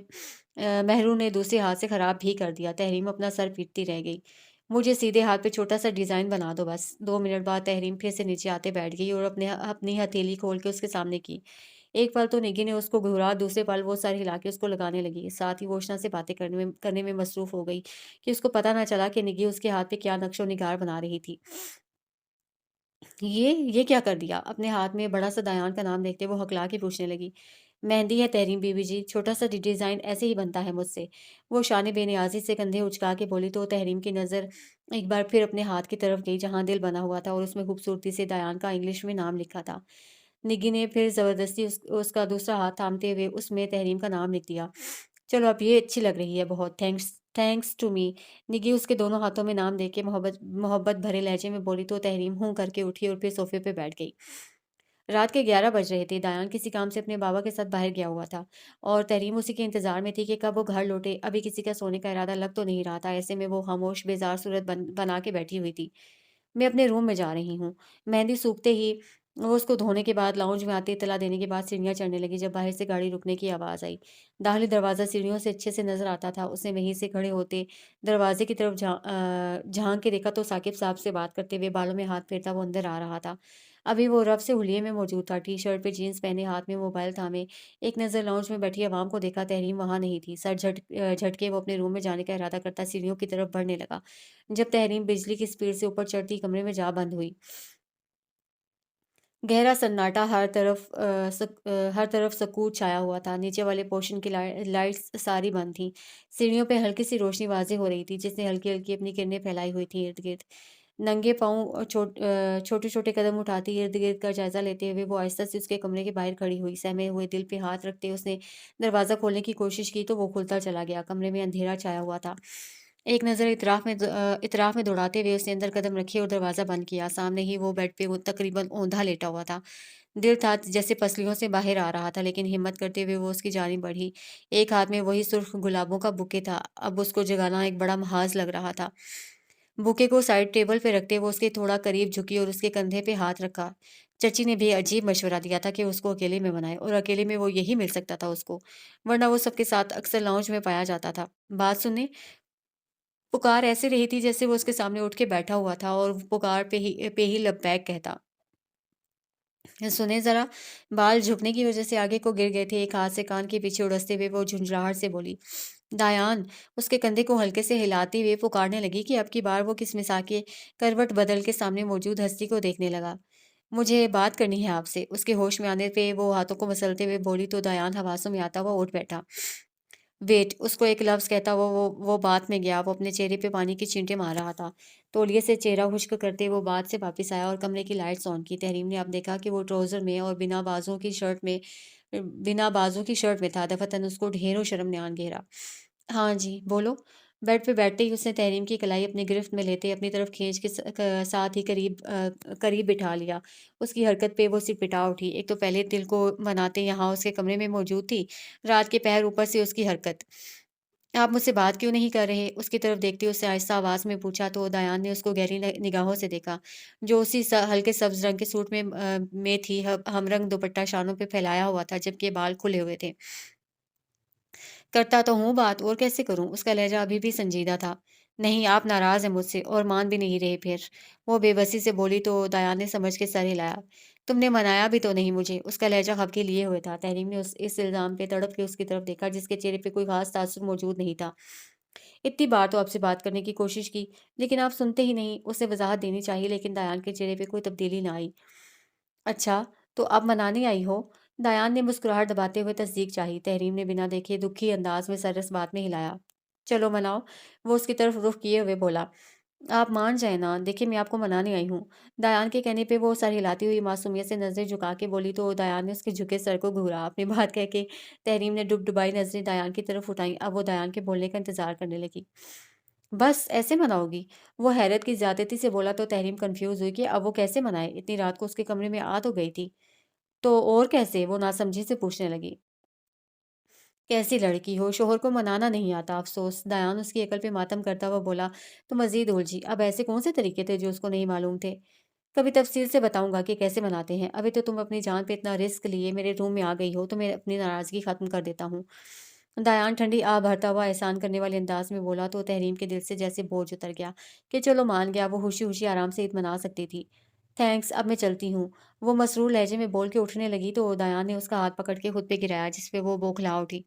मेहरू ने दूसरे हाथ से ख़राब भी कर दिया। तहरीम अपना सर पीटती रह गई। मुझे सीधे हाथ पे छोटा-सा डिज़ाइन बना दो बस। 2 मिनट बाद तहरीम फिर से नीचे आते बैठ गई और अपनी हथेली खोल के उसके सामने की। एक पल तो निगी ने उसको घूरा, दूसरे पल वो सर हिला के उसको लगाने लगी। साथ ही वो उष्णा से बातें करने में मसरूफ़ हो गई कि उसको पता ना चला कि निगी उसके हाथ पे क्या नक्शो-निगार बना रही थी। ये क्या कर दिया? अपने हाथ में बड़ा-सा दायान का नाम देखते वो हकला के पूछने लगी। मेहंदी है तहरीम बीबी जी, छोटा-सा डिज़ाइन ऐसे ही बनता है मुझसे। वो शाने बेनियाज़ी से कंधे उचका के बोली तो तहरीम की नज़र एक बार फिर अपने हाथ की तरफ गई जहाँ दिल बना हुआ था और उसमें खूबसूरती से दायान का इंग्लिश में नाम लिखा था। निग्गी ने फिर ज़बरदस्ती उसका दूसरा हाथ थामते हुए उसमें तहरीम का नाम लिख दिया। चलो अब ये अच्छी लग रही है बहुत, थैंक्स थैंक्स टू मी। निग्गी उसके दोनों हाथों में नाम देके मोहब्बत मोहब्बत भरे लहजे में बोली तो तहरीम हूँ करके उठी और फिर सोफ़े पे बैठ गई। रात के 11 बज रहे थे। दायान किसी काम से अपने बाबा के साथ बाहर गया हुआ था और तहरीम उसी के इंतज़ार में थी कि कब वो घर लौटे। अभी किसी का सोने का इरादा लग तो नहीं रहा था। ऐसे में वो खामोश बेज़ार सूरत बना के बैठी हुई थी। मैं अपने रूम में जा रही हूँ। मेहंदी सूखते ही वो उसको धोने के बाद लाउंज में आते इत्तला देने के बाद सीढ़ियाँ चढ़ने लगी जब बाहर से गाड़ी रुकने की आवाज़ आई। दाखिली दरवाज़ा सीढ़ियों से अच्छे से नज़र आता था। उसने वहीं से खड़े होते दरवाज़े की तरफ झाँक के देखा तो साकिब साहब से बात करते हुए बालों में हाथ फेरता वो अंदर आ रहा था। अभी वो रफ से हुलिये में मौजूद था, टी-शर्ट पे जीन्स पहने, हाथ में मोबाइल थामे। एक नज़र लाउंज में बैठी अवाम को देखा, तहरीम वहाँ नहीं थी। झटके वो अपने रूम में जाने का इरादा करता सीढ़ियों की तरफ बढ़ने लगा। जब तहरीम बिजली की स्पीड से ऊपर चढ़ती कमरे में जा बंद हुई। गहरा सन्नाटा हर तरफ सकूत छाया हुआ था। नीचे वाले पोर्शन की लाइट्स सारी बंद थीं। सीढ़ियों पे हल्की-सी रोशनी वाज़ेह हो रही थी, जिसने हल्की-हल्की अपनी किरणें फैलाई हुई थी इर्द-गिर्द। नंगे पाँव छोटे-छोटे कदम उठाती इर्द-गिर्द का जायज़ा लेते हुए वो आहिस्ता से उसके कमरे के बाहर खड़ी हुई। सहमे हुए दिल पे हाथ रखते उसने दरवाज़ा खोलने की कोशिश की तो वो खुलता चला गया। कमरे में अंधेरा छाया हुआ था। एक नज़र इतराफ़ में दौड़ाते हुए उसने अंदर कदम रखे और दरवाज़ा बंद किया। सामने ही वो बेड पे वो तकरीबन औंधा लेटा हुआ था। दिल था जैसे पसलियों से बाहर आ रहा था, लेकिन हिम्मत करते हुए वो उसकी जानिब बढ़ी। एक हाथ में वही सुर्ख़ गुलाबों का बुके था। अब उसको जगाना एक बड़ा महाज़ लग रहा था। बुके को साइड टेबल पे रखते वो उसके थोड़ा करीब झुकी और उसके कंधे पे हाथ रखा। चाची ने भी अजीब मशवरा दिया था कि उसको अकेले में बनाए और अकेले में वो यही मिल सकता था उसको, वरना वो सबके साथ अक्सर लाउंज में पाया जाता था। बात सुनने पुकार ऐसे रही थी जैसे वो उसके सामने उठ के बैठा हुआ था और पुकार पे ही लबैक कहता। सुने ज़रा, बाल झुकने की वजह से आगे को गिर गए थे। एक हाथ से कान के पीछे उड़सते हुए वो झुंझलाहट से बोली। दायान उसके कंधे को हल्के से हिलाते हुए पुकारने लगी कि अब की बार वो किसमिसा के करवट बदल के सामने मौजूद हस्ती को देखने लगा। मुझे बात करनी है आपसे। उसके होश में आने पे वो हाथों को मसलते हुए बोली तो दायान हवासों में आता हुआ उठ बैठा। वेट उसको एक लफ्ज़ कहता वो बात में गया। वो अपने चेहरे पे पानी की छींटे मार रहा था। तौलिए से चेहरा खुश्क करते वो बात से वापस आया और कमरे की लाइट्स ऑन की। तहरीम ने अब देखा कि वो ट्राउज़र में और बिना बाजुओं की शर्ट में था। दफ़अतन उसको ढेरों शर्म ने आन घेरा। हाँ जी, बोलो। बेड पे बैठते ही उसने तहरीम की कलाई अपनी गिरफ्त में लेते अपनी तरफ खींच के साथ ही करीब बिठा लिया। उसकी हरकत पे वो सिरपिटा उठी। एक तो पहले दिल को मनाते यहाँ उसके कमरे में मौजूद थी, रात के पहर ऊपर से उसकी हरकत। आप मुझसे बात क्यों नहीं कर रहे? उसकी तरफ देखते हुए उससे आहिस्ता आवाज़ में पूछा तो दयान ने उसको गहरी निगाहों से देखा, जो उसी हल्के सब्ज़ रंग के सूट में थी। हमरंग दुपट्टा शानों पे फैलाया हुआ था, जबकि बाल खुले हुए थे। करता तो हूँ बात, और कैसे करूँ? उसका लहज़ा अभी भी संजीदा था। नहीं, आप नाराज़ हैं मुझसे और मान भी नहीं रहे फिर। वो बेबसी से बोली तो दयान ने समझ के सर हिलाया। तुमने मनाया भी तो नहीं मुझे। उसका लहज़ा खबके लिए हुए था। तहरीम ने उस इस इल्ज़ाम पे तड़प के उसकी तरफ देखा, जिसके चेहरे पे कोई ख़ास तासुर मौजूद नहीं था। इतनी बार तो आपसे बात करने की कोशिश की, लेकिन आप सुनते ही नहीं। उसे वज़ाहत देनी चाहिए, लेकिन दयान के चेहरे पे कोई तब्दीली ना आई। अच्छा, तो अब मनाने आई हो? दयान ने मुस्कुराहट दबाते हुए तस्दीक चाही। तहरीम ने बिना देखे दुखी अंदाज में सर इस बात में हिलाया। चलो मनाओ। वो उसकी तरफ रुख किए हुए बोला। आप मान जाए ना, देखिए मैं आपको मनाने आई हूँ। दयान के कहने पे वो सर हिलाती हुई मासूमियत से नजरें झुका के बोली तो दयान ने उसके झुके सर को घूरा। अपनी बात कह के तहरीम ने डुबडुबाई नजरें दयान की तरफ उठाई। अब वो दयान के बोलने का इंतजार करने लगी। बस ऐसे मनाओगी? वो हैरत की ज्यादती से बोला तो तहरीम कंफ्यूज हुई कि अब वो कैसे मनाए। इतनी रात को उसके कमरे में आ तो गई थी। तो और कैसे? वो नासमझी से पूछने लगी। कैसी लड़की हो, शोहर को मनाना नहीं आता अफ़सोस। दयान उसकी अकल पे मातम करता हुआ बोला तो मज़ीद उलझी। अब ऐसे कौन से तरीके थे जो उसको नहीं मालूम थे? कभी तफ़सील से बताऊँगा कि कैसे मनाते हैं। अभी तो तुम अपनी जान पे इतना रिस्क लिए मेरे रूम में आ गई हो, तो मैं अपनी नाराज़गी ख़त्म कर देता हूँ। दयान ठंडी आह भरता हुआ एहसान करने वाले अंदाज़ में बोला तो तहरीम के दिल से जैसे बोझ उतर गया कि चलो मान गया, वो खुशी-खुशी आराम से ईद मना सकती थी। थैंक्स, अब मैं चलती हूँ। वो मसरूर लहजे में बोल के उठने लगी तो दयान ने उसका हाथ पकड़ के खुद पे गिराया, जिस पे वो बौखला उठी।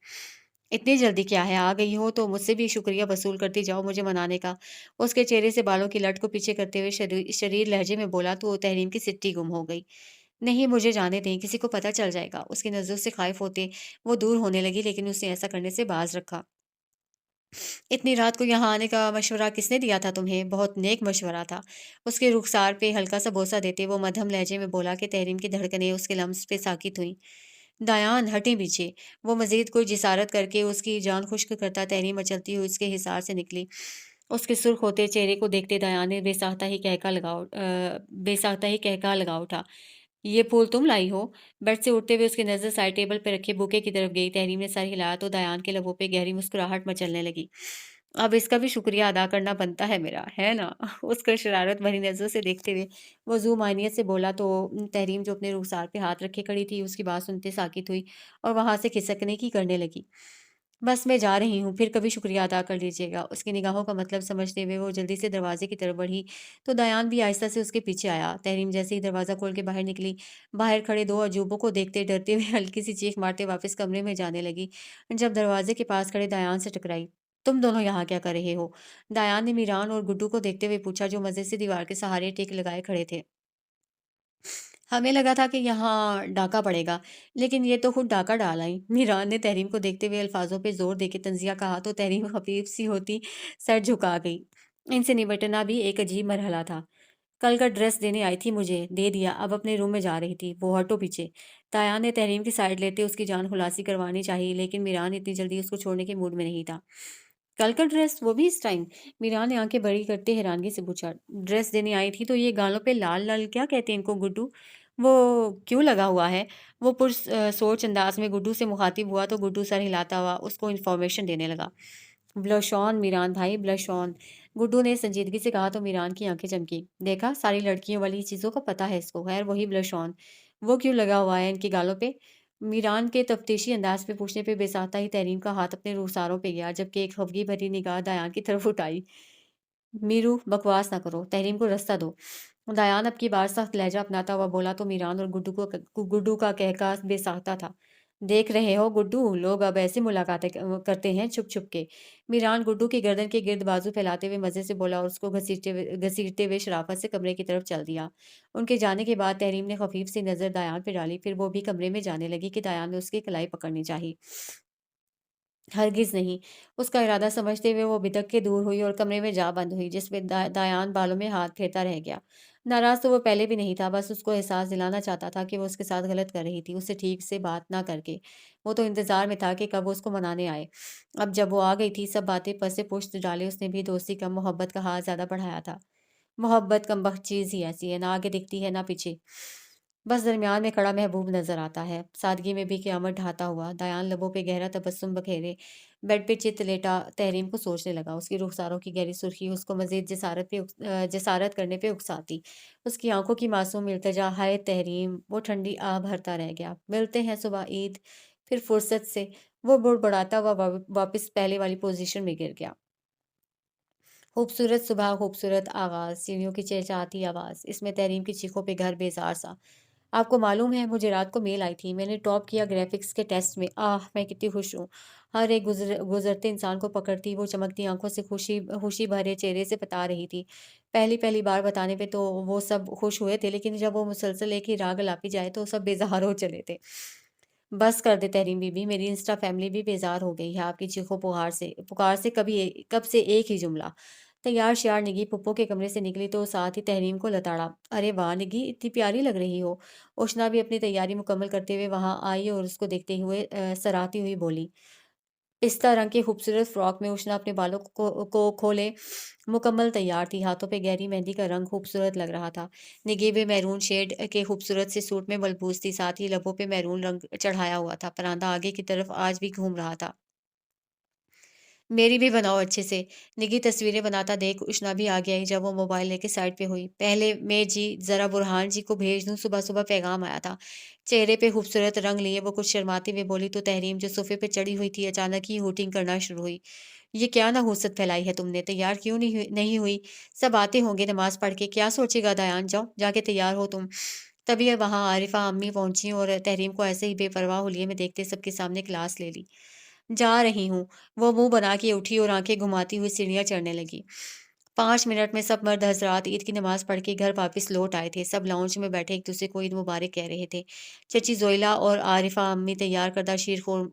इतनी जल्दी क्या है? आ गई हो तो मुझसे भी शुक्रिया वसूल करती जाओ मुझे मनाने का। उसके चेहरे से बालों की लट को पीछे करते हुए शरीर लहजे में बोला तो तहरीम की सिट्टी गुम हो गई। नहीं, मुझे जाने दें, किसी को पता चल जाएगा। उसकी नज़रों से ख़ाइफ़ होते वो दूर होने लगी, लेकिन उसने ऐसा करने से बाज़ रखा। इतनी रात को यहाँ आने का मशवरा किसने दिया था तुम्हें? बहुत नेक मशवरा था। उसके रुखसार पे हल्का सा बोसा देते वो मध्यम लहजे में बोला कि तहरीम की धड़कनें उसके लम्स पे साकित हुईं। दायान हटें पीछे। वो मज़ीद कोई जिसारत करके उसकी जान खुश्क करता तहरीम मचलती हुई उसके हिसार से निकली। उसके सुर्ख होते चेहरे को देखते दायान ने बेसाख्ता ही कहका लगा उठा। ये फूल तुम लाई हो? बेड से उठते हुए उसकी नज़र साइड टेबल पर रखे बुके की तरफ गई। तहरीम ने सर हिलाया तो दयान के लबों पे गहरी मुस्कुराहट मचलने लगी। अब इसका भी शुक्रिया अदा करना बनता है मेरा, है ना? उसको शरारत भरी नज़रों से देखते हुए वो ज़ू मानियत से बोला तो तहरीम जो अपने रुखसार पे हाथ रखे खड़ी थी, उसकी बात सुनते साकित हुई और वहाँ से खिसकने की करने लगी। बस मैं जा रही हूँ, फिर कभी शुक्रिया अदा कर लीजिएगा। उसकी निगाहों का मतलब समझते हुए वो जल्दी से दरवाज़े की तरफ बढ़ी, तो दयान भी आहिस्ता से उसके पीछे आया। तहरीम जैसे ही दरवाज़ा खोल के बाहर निकली, बाहर खड़े 2 अजूबों को देखते डरते हुए हल्की सी चीख मारते वापस कमरे में जाने लगी, जब दरवाज़े के पास खड़े दयान से टकराई। तुम दोनों यहाँ क्या कर रहे हो? दायान ने मीरान और गुड्डू को देखते हुए पूछा, जो मज़े से दीवार के सहारे टेक लगाए खड़े थे। हमें लगा था कि यहाँ डाका पड़ेगा, लेकिन ये तो खुद डाका डाल आईं। मीरान ने तहरीम को देखते हुए अल्फाजों पे ज़ोर देके तंज़िया कहा तो तहरीम खफीफ-सी होती सर झुका गई। इनसे निपटना भी एक अजीब मरहला था। कल का ड्रेस देने आई थी मुझे, दे दिया, अब अपने रूम में जा रही थी। वो हटो पीछे। तायान ने तहरीम की साइड लेते उसकी जान खुलासी करवानी चाहिए, लेकिन मीरान इतनी जल्दी उसको छोड़ने के मूड में नहीं था। कल का ड्रेस, वो भी इस टाइम? मीरान ने आंखें बड़ी करते हैरानगी से पूछा। ड्रेस देने आई थी तो ये गालों पे लाल लाल क्या कहते हैं इनको गुड्डू? वो क्यों लगा हुआ है? वो सोच अंदाज में गुड्डू से मुखातिब हुआ तो गुड्डू सर हिलाता हुआ उसको इन्फॉर्मेशन देने लगा। ब्लश ऑन मीरान भाई, ब्लश ऑन। गुड्डू ने संजीदगी से कहा तो मीरान की आंखें चमकी। देखा, सारी लड़कियों वाली चीजों का पता है इसको। खैर, वही ब्लश ऑन। वो क्यों लगा हुआ है इनके गालों पे? मीरान के तफ्तीशी अंदाज पे पूछने पे बेसाख्ता ही तहरीम का हाथ अपने रुखसारों पे गया, जबकि एक खफगी भरी निगाह दायान की तरफ उठाई। मीरू, बकवास ना करो, तहरीम को रास्ता दो। दायान अब की बार सख्त लहजा अपनाता हुआ बोला तो मीरान और गुड्डू का कहका बेसाख्ता था। देख रहे हो गुड्डू, लोग अब ऐसी मुलाकातें करते हैं छुप छुप के। मीरान गुड्डू की गर्दन के गिर्द बाजू फैलाते हुए मजे से बोला और उसको घसीटते हुए शराफत से कमरे की तरफ चल दिया। उनके जाने के बाद तहरीम ने खफीफ सी नजर दायान पे डाली, फिर वो भी कमरे में जाने लगी कि दायान ने उसकी कलाई पकड़नी चाहिए। हरगिज़ नहीं। उसका इरादा समझते हुए वो बिदक के दूर हुई और कमरे में जा बंद हुई, जिसमें दायान बालों में हाथ फेरता रह गया। नाराज़ तो वो पहले भी नहीं था, बस उसको एहसास दिलाना चाहता था कि वो उसके साथ गलत कर रही थी, उससे ठीक से बात ना करके। वो तो इंतज़ार में था कि कब वो उसको मनाने आए। अब जब वो आ गई थी, सब बातें पसे पुश्त डाले उसने भी दोस्ती कम, मोहब्बत का हाथ ज़्यादा बढ़ाया था। मोहब्बत कमबख्त चीज़ ही ऐसी है, ना आगे दिखती है, ना पीछे। बस दरमियान में खड़ा महबूब नजर आता है, सादगी में भी क़यामत ढाता हुआ। दयान लबों पे गहरा तबस्सुम बखेरे बेड पे चित लेटा तहरीम को सोचने लगा। उसकी रुखसारों की गहरी सुर्खी उसको मज़ीद जसारत करने पे उकसाती। उसकी आंखों की मासूम इल्तिजा, हाय तहरीम, वो ठंडी आह भरता रह गया। मिलते हैं सुबह ईद, फिर फुर्सत से। वो बुड़बुड़ाता हुआ वापस पहले वाली पोजीशन में गिर गया। खूबसूरत सुबह, खूबसूरत आगाज़, सीढ़ियों की चहचहाती आवाज़, इसमें तहरीम की चीखों पे घर बेजार सा। आपको मालूम है, मुझे रात को मेल आई थी, मैंने टॉप किया ग्राफिक्स के टेस्ट में। आह! मैं कितनी खुश हूँ। हर एक गुज़रते इंसान को पकड़ती वो चमकती आँखों से खुशी खुशी भरे चेहरे से बता रही थी। पहली-पहली बार बताने पे तो वो सब खुश हुए थे, लेकिन जब वो मुसलसल एक ही राग अलापी जाए तो सब बेज़ार हो चले थे। बस कर दे तहरीम बीबी, मेरी इंस्टा फैमिली भी बेजार हो गई है आपकी चीखों पुकार से कब से एक ही जुमला। तैयार-श्यार निगी पुप्पो के कमरे से निकली तो साथ ही तहरीम को लताड़ा। अरे वाह निगी, इतनी प्यारी लग रही हो। उष्णा भी अपनी तैयारी मुकम्मल करते हुए वहां आई और उसको देखते हुए सराहती हुई बोली। पिस्ता रंग की खूबसूरत फ्रॉक में उष्णा अपने बालों को खोले मुकम्मल तैयार थी। हाथों पे गहरी मेहंदी का रंग खूबसूरत लग रहा था। निगी भी मैरून शेड के खूबसूरत से सूट में मलबूस थी, साथ ही लबों पे मैरून रंग चढ़ाया हुआ था। परांदा आगे की तरफ आज भी घूम रहा था। मेरी भी बनाओ अच्छे से। निगी तस्वीरें बनाता देख उष्णा भी आगे आई जब वो मोबाइल लेके साइड पे हुई। पहले मैं जी ज़रा बुरहान जी को भेज दूँ, सुबह-सुबह पैगाम आया था। चेहरे पे खूबसूरत रंग लिए वो कुछ शर्माती हुई बोली तो तहरीम जो सोफ़े पे चढ़ी हुई थी अचानक ही हूटिंग करना शुरू हुई। ये क्या नहुसत फैलाई है तुमने? तैयार क्यों नहीं हुई? सब आते होंगे नमाज़ पढ़ के, क्या सोचेगा दयान? जाओ, जाके तैयार हो तुम। तभी वहाँ आरिफ़ा अम्मी पहुँची और तहरीम को ऐसे ही बेपरवाह हुलिये में देखते सबके सामने क्लास ले ली। जा रही हूँ। वो मुँह बना के उठी और आँखें घुमाती हुई सीढ़ियाँ चढ़ने लगी। 5 मिनट में सब मर्द हज़रात ईद की नमाज़ पढ़ के घर वापस लौट आए थे। सब लाउंज में बैठे एक-दूसरे को ईद मुबारक कह रहे थे। चची ज़ोइला और आरिफ़ा अम्मी तैयार करदा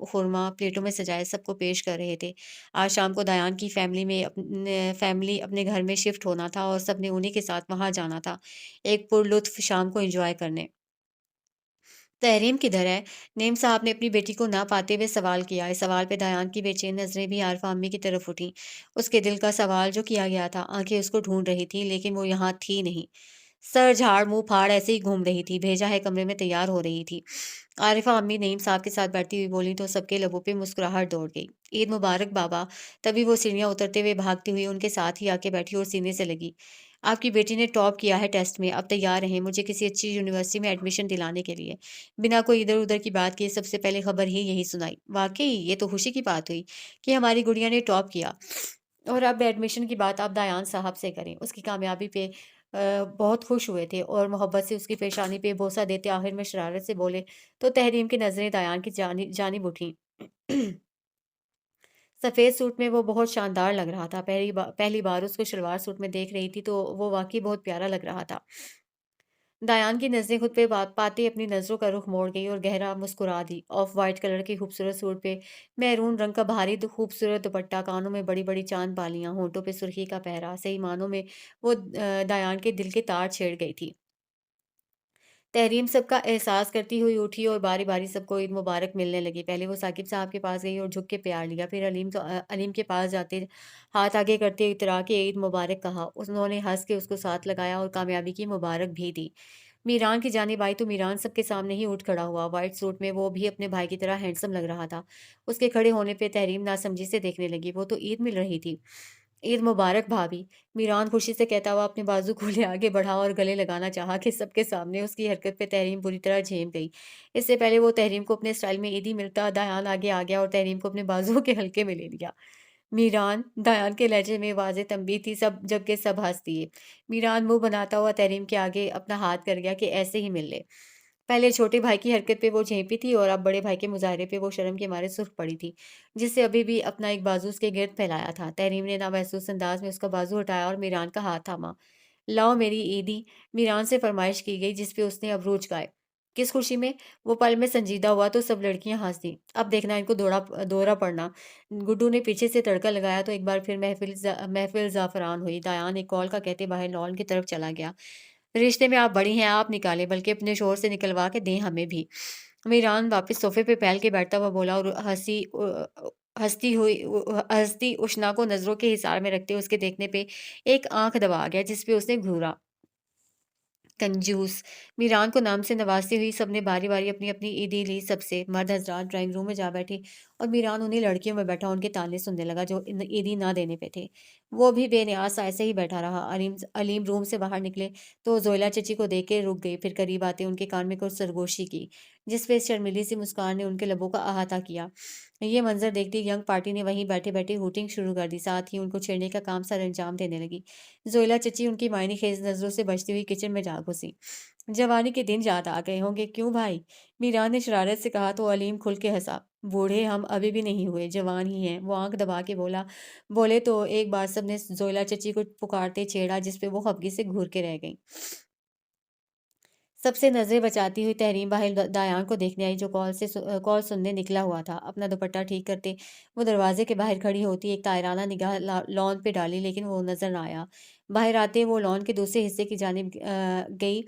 खुरमा प्लेटों में सजाए सबको पेश कर रहे थे। आज शाम को दयान की फैमिली अपने घर में शिफ्ट होना था और सबने उन्हीं के साथ वहाँ जाना था, एक पुरलुत्फ़ शाम को एन्जॉय करने। तहरीम किधर है? नेम साहब ने अपनी बेटी को ना पाते हुए सवाल किया। इस सवाल पे दयान की बेचैन नज़रें भी आरिफ़ा अम्मी की तरफ उठीं। उसके दिल का सवाल जो किया गया था, आंखें उसको ढूंढ रही थीं, लेकिन वो यहाँ थी नहीं। सर झाड़, मुँह फाड़ ऐसे ही घूम रही थी। भेजा है कमरे में तैयार हो रही थी। आरिफ़ा अम्मी नईम साहब के साथ बैठती हुई बोलीं तो सबके लबों पे मुस्कुराहट दौड़ गई। ईद मुबारक बाबा। तभी वो सीढ़ियाँ उतरते हुए भागती हुई उनके साथ ही आके बैठी और सीने से लगी। आपकी बेटी ने टॉप किया है टेस्ट में, अब तैयार रहें मुझे किसी अच्छी यूनिवर्सिटी में एडमिशन दिलाने के लिए। बिना कोई इधर-उधर की बात किए सबसे पहले खबर ही यही सुनाई। वाक़ई ये तो खुशी की बात हुई कि हमारी गुड़िया ने टॉप किया। और अब एडमिशन की बात आप दयान साहब से करें। उसकी कामयाबी पे बहुत खुश हुए थे और मोहब्बत से उसकी पेशानी पे बोसा देते आखिर में शरारत से बोले, तो तहरीम की नज़रें दयान की जानिब उठीं। सफ़ेद सूट में वो बहुत शानदार लग रहा था। पहली बार उसको सलवार सूट में देख रही थी तो वो वाक़ई बहुत प्यारा लग रहा था। दायान की नज़रें खुद पे बात पाते अपनी नज़रों का रुख मोड़ गई और गहरा मुस्कुरा दी। ऑफ वाइट कलर के खूबसूरत सूट पे मैरून रंग का भारी खूबसूरत दुपट्टा, कानों में बड़ी-बड़ी चाँद बालियाँ, होंठों पे सुर्खी का पहरा, सही मानों में वो दायान के दिल के तार छेड़ गई थी। तहरीम सबका एहसास करती हुई उठी और बारी-बारी सबको ईद मुबारक मिलने लगी। पहले वो साकिब साहब के पास गई और झुक के प्यार लिया, फिर अलीम के पास जाते हाथ आगे करते इतरा के ईद मुबारक कहा। उन्होंने हँस के उसको साथ लगाया और कामयाबी की मुबारक भी दी। मीरान की जानिब आई तो मीरान सबके सामने ही उठ खड़ा हुआ। व्हाइट सूट में वो भी अपने भाई की तरह हैंडसम लग रहा था। उसके खड़े होने पे तहरीम नासमझी से देखने लगी। वो तो ईद मिल रही थी। ईद मुबारक भाभी। मीरान खुशी से कहता हुआ अपने बाजू खोले आगे बढ़ा और गले लगाना चाहा कि सबके सामने उसकी हरकत पे तहरीम बुरी तरह झेम गई। इससे पहले वो तहरीम को अपने स्टाइल में ईदी मिलता दयान आगे आ गया और तहरीम को अपने बाजुओं के हल्के में ले लिया। मीरान, दयान के लहजे में वाज़ेह तंबीह थी सब जबकि सब हँस दिए। मीरान मुँह बनाता हुआ तहरीम के आगे अपना हाथ कर गया कि ऐसे ही मिल ले। पहले छोटे भाई की हरकत पे वो झेंपी थी और अब बड़े भाई के मुज़ाहरे पे वो शर्म के मारे सुर्ख पड़ी थी, जिससे अभी भी अपना एक बाजू उसके गिर्द फैलाया था। तहरीम ने नामहसूस अंदाज में उसका बाजू हटाया और मीरान का हाथ थामा। लाओ मेरी ईदी, मीरान से फरमाइश की गई जिस पे उसने अब रूठ गाए। किस खुशी में? वो पल में संजीदा हुआ तो सब लड़कियां हंस दी। अब देखना इनको दौरा पड़ना। गुड्डू ने पीछे से तड़का लगाया तो एक बार फिर महफिल ज़ाफ़रान हुई। दायान एक कॉल का कहते बाहर लॉन की तरफ चला गया। रिश्ते में आप बड़ी हैं, आप निकालें, बल्कि अपने शोहर से निकलवा के दें हमें भी। मीरान वापस सोफ़े पे फैल के बैठता हुआ बोला और हँसती उशना को नज़रों के हिसार में रखते उसके देखने पे एक आँख दबा गया जिस पे उसने घूरा। कंजूस। मीरान को नाम से नवाजती हुई सबने बारी-बारी अपनी-अपनी ईदी ली सबसे। मर्द हज़रात ड्राइंग रूम में जा बैठे और मीरान उन्हीं लड़कियों में बैठा उनके ताने सुनने लगा जो ईदी ना देने पे थे। वो भी बेनियास ऐसे ही बैठा रहा। अलीम अलीम रूम से बाहर निकले तो ज़ोइला चची को देख के रुक गई, फिर करीब आते उनके कान में कुछ सरगोशी की, जिस पे शर्मीली सी मुस्कान ने उनके लबों का अहाता किया। ये मंज़र देखती यंग पार्टी ने वहीं बैठे-बैठे हूटिंग शुरू कर दी, साथ ही उनको छेड़ने का काम सरअंजाम देने लगी। ज़ोइला चची उनकी मायने ख़ेज़ नज़रों से बचती हुई किचन में जा घुसी। जवानी के दिन याद आ गए होंगे, क्यों भाई? मीरान ने शरारत से कहा तो अलीम खुल के हँसा। बूढ़े हम अभी भी नहीं हुए, जवान ही हैं। वो आँख दबा के बोले तो एक बार सबने ज़ोइला चची को पुकारते छेड़ा, जिस पे वो खफगी से घूर के रह गईं। सबसे नज़रें बचाती हुई तहरीन बाहर दायान को देखने आई जो कॉल सुनने निकला हुआ था। अपना दुपट्टा ठीक करते वो दरवाजे के बाहर खड़ी होती एक तायराना निगाह लॉन पे डाली, लेकिन वो नज़र ना आया। बाहर आते वो लॉन के दूसरे हिस्से की जानिब गई,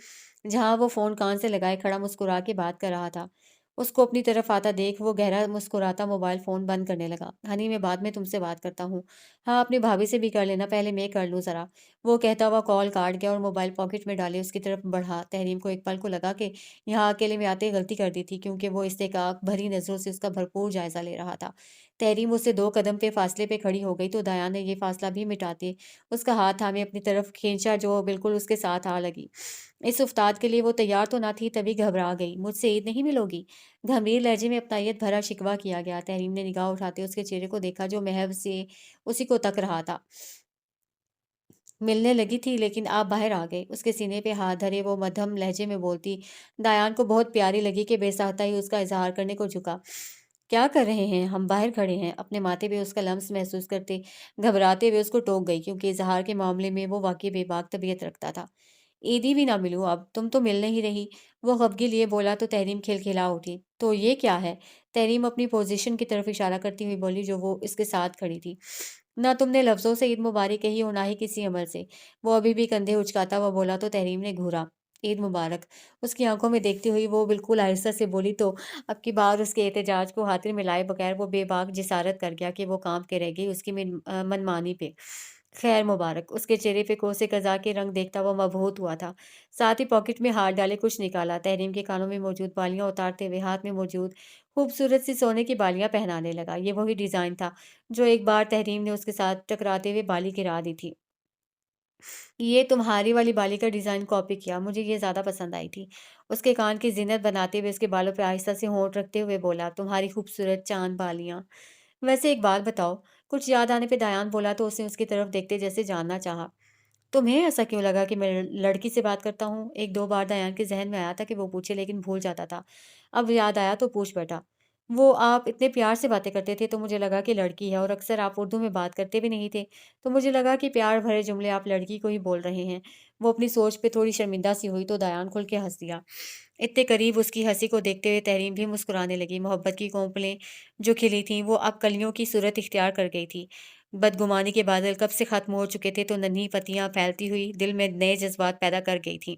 जहाँ वो फ़ोन कान से लगाए खड़ा मुस्कुरा के बात कर रहा था। उसको अपनी तरफ आता देख वो गहरा मुस्कुराता मोबाइल फ़ोन बंद करने लगा। हनी, मैं बाद में तुमसे बात करता हूँ। हाँ, अपनी भाभी से भी कर लेना, पहले मैं कर लूँ ज़रा। वो कहता हुआ कॉल काट गया और मोबाइल पॉकेट में डाले उसकी तरफ बढ़ा। तहरीम को एक पल को लगा कि यहाँ अकेले में आते गलती कर दी थी, क्योंकि वो इस्तेकाक भरी नज़रों से उसका भरपूर जायज़ा ले रहा था। तहरीम उससे 2 कदम पे फासले पे खड़ी हो गई तो दयान ने ये फासला भी मिटाते उसका हाथ थामे अपनी तरफ खींचा जो बिल्कुल उसके साथ आ लगी। इस उफ्ताद के लिए वो तैयार तो ना थी, तभी घबरा गई। मुझसे ईद नहीं मिलोगी? गंभीर लहजे में अपनायत भरा शिकवा किया गया। तहरीम ने निगाह उठाते उसके चेहरे को देखा जो महव से उसी को तक रहा था। मिलने लगी थी, लेकिन आप बाहर आ गए। उसके सीने पे हाथ धरे वो मध्यम लहजे में बोलती दायान को बहुत प्यारी लगी कि बेसाहता ही उसका इज़हार करने को झुका। क्या कर रहे हैं? हम बाहर खड़े हैं। अपने माथे पे उसका लम्स महसूस करते घबराते हुए उसको टोक गई, क्योंकि इज़हार के मामले में वो वाक़ई बेबाक तबीयत रखता था। ईदी भी ना मिलूँ अब, तुम तो मिल नहीं रही। वो खफगी लिए बोला तो तहरीम खिलखिला उठी। तो ये क्या है? तहरीम अपनी पोज़ीशन की तरफ इशारा करती हुई बोली जो वो इसके साथ खड़ी थी। ना तुमने लफ्ज़ों से ईद मुबारक कही और ना ही किसी अमल से। वो अभी भी कंधे उचकाता हुआ बोला तो तहरीम ने घूरा। ईद मुबारक। उसकी आंखों में देखती हुई वो बिल्कुल आहिस्ता से बोली तो अब की बार उसके एहतजाज को खातिर में लाए बगैर वो बेबाक जिसारत कर गया कि वो काँप के रह गई उसकी मनमानी पे। खैर मुबारक। उसके चेहरे पे कोसे कज़ा के रंग देखता वो मबहूत हुआ था। साथ ही पॉकेट में हाथ डाले कुछ निकाला। तहरीम के कानों में मौजूद बालियाँ उतारते हुए हाथ में मौजूद खूबसूरत सी सोने की बालियाँ पहनाने लगा। ये वही डिज़ाइन था जो एक बार तहरीम ने उसके साथ टकराते हुए बाली गिरा दी थी। ये तुम्हारी वाली बाली का डिज़ाइन कॉपी किया, मुझे ये ज़्यादा पसंद आई थी। उसके कान की ज़ीनत बनाते हुए उसके बालों पे आहिस्ता से होंठ रखते हुए बोला, तुम्हारी खूबसूरत चाँद बालियाँ। वैसे एक बात बताओ, कुछ याद आने पे दायान बोला तो उसने उसकी तरफ देखते जैसे जानना चाहा। तुम्हें ऐसा क्यों लगा कि मैं लड़की से बात करता हूँ? 1-2 बार दयान के ज़हन में आया था कि वो पूछे, लेकिन भूल जाता था। अब याद आया तो पूछ बैठा। वो आप इतने प्यार से बातें करते थे तो मुझे लगा कि लड़की है, और अक्सर आप उर्दू में बात करते भी नहीं थे, तो मुझे लगा कि प्यार भरे जुमले आप लड़की को ही बोल रहे हैं। वो अपनी सोच पे थोड़ी शर्मिंदा सी हुई तो दयान खुल के हँस दिया। इतने करीब उसकी हँसी को देखते हुए तहरीम भी मुस्कुराने लगी। मोहब्बत की कोंपलें जो खिली थीं, वो अब कलियों की सूरत इख्तियार कर गई थी। बदगुमानी के बादल कब से ख़त्म हो चुके थे, तो नन्ही पत्तियाँ फैलती हुई दिल में नए जज़्बात पैदा कर गई थीं।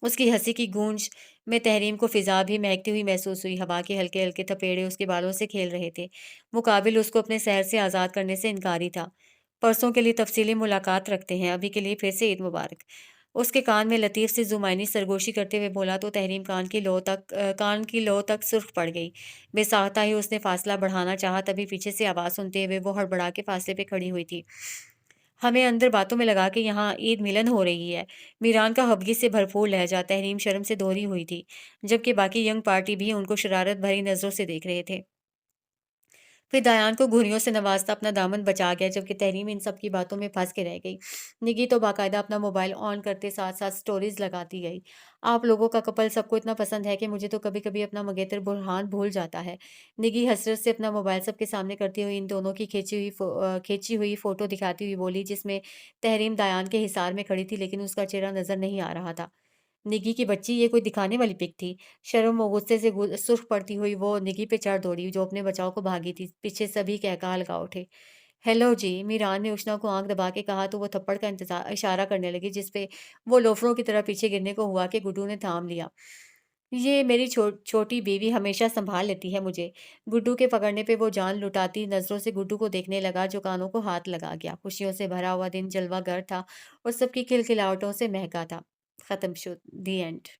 उसकी हँसी की गूंज में तहरीम को फ़िज़ा भी महकती हुई महसूस हुई। हवा के हल्के-हल्के थपेड़े उसके बालों से खेल रहे थे। मुक़ाबिल उसको अपने सहर से आज़ाद करने से इनकारी था। परसों के लिए तफ़सीली मुलाकात रखते हैं, अभी के लिए फिर से ईद मुबारक। उसके कान में लतीफ़ सी ज़ुमायनी सरगोशी करते हुए बोला तो तहरीम कान की लौ तक सुर्ख़ पड़ गई। बेसाख्ता ही उसने फ़ासला बढ़ाना चाहा, तभी पीछे से आवाज़ सुनते हुए वो हड़बड़ा के फ़ासले पे खड़ी हुई थी। हमें अंदर बातों में लगा कि यहाँ ईद मिलन हो रही है। मीरान का हबगी से भरपूर लहजा तहरीम शर्म से दोहरी हुई थी, जबकि बाकी यंग पार्टी भी उनको शरारत भरी नज़रों से देख रहे थे। फिर दायान को घुरियों से नवाजता अपना दामन बचा गया, जबकि तहरीम इन सब की बातों में फंस के रह गई। निगी तो बाकायदा अपना मोबाइल ऑन करते साथ साथ स्टोरीज लगाती गई। आप लोगों का कपल सबको इतना पसंद है कि मुझे तो कभी कभी अपना मंगेतर बुरहान भूल जाता है। निगी हसरत से अपना मोबाइल सबके सामने करती हुई इन दोनों की खींची हुई फोटो दिखाती हुई बोली, जिसमें तहरीम दायान के हिसार में खड़ी थी, लेकिन उसका चेहरा नजर नहीं आ रहा था। निगी की बच्ची, ये कोई दिखाने वाली पिक थी। शर्म और गुस्से से सुर्ख पड़ती हुई वो निगी पे चढ़ दौड़ी जो अपने बचाव को भागी थी। पीछे सभी कहकहा लगा उठे। हेलो जी, मीरान ने उष्णा को आंख दबा के कहा तो वो थप्पड़ का इशारा करने लगी, जिस पे वो लोफरों की तरह पीछे गिरने को हुआ कि गुड्डू ने थाम लिया। ये मेरी छोटी बीवी हमेशा संभाल लेती है मुझे। गुड्डू के पकड़ने पे वो जान लुटाती नजरों से गुड्डू को देखने लगा जो कानों को हाथ लगा गया। खुशियों से भरा हुआ दिन जलवा गर था और सबकी खिलखिलाहटों से महका था। ख़त्म शो दी एंड।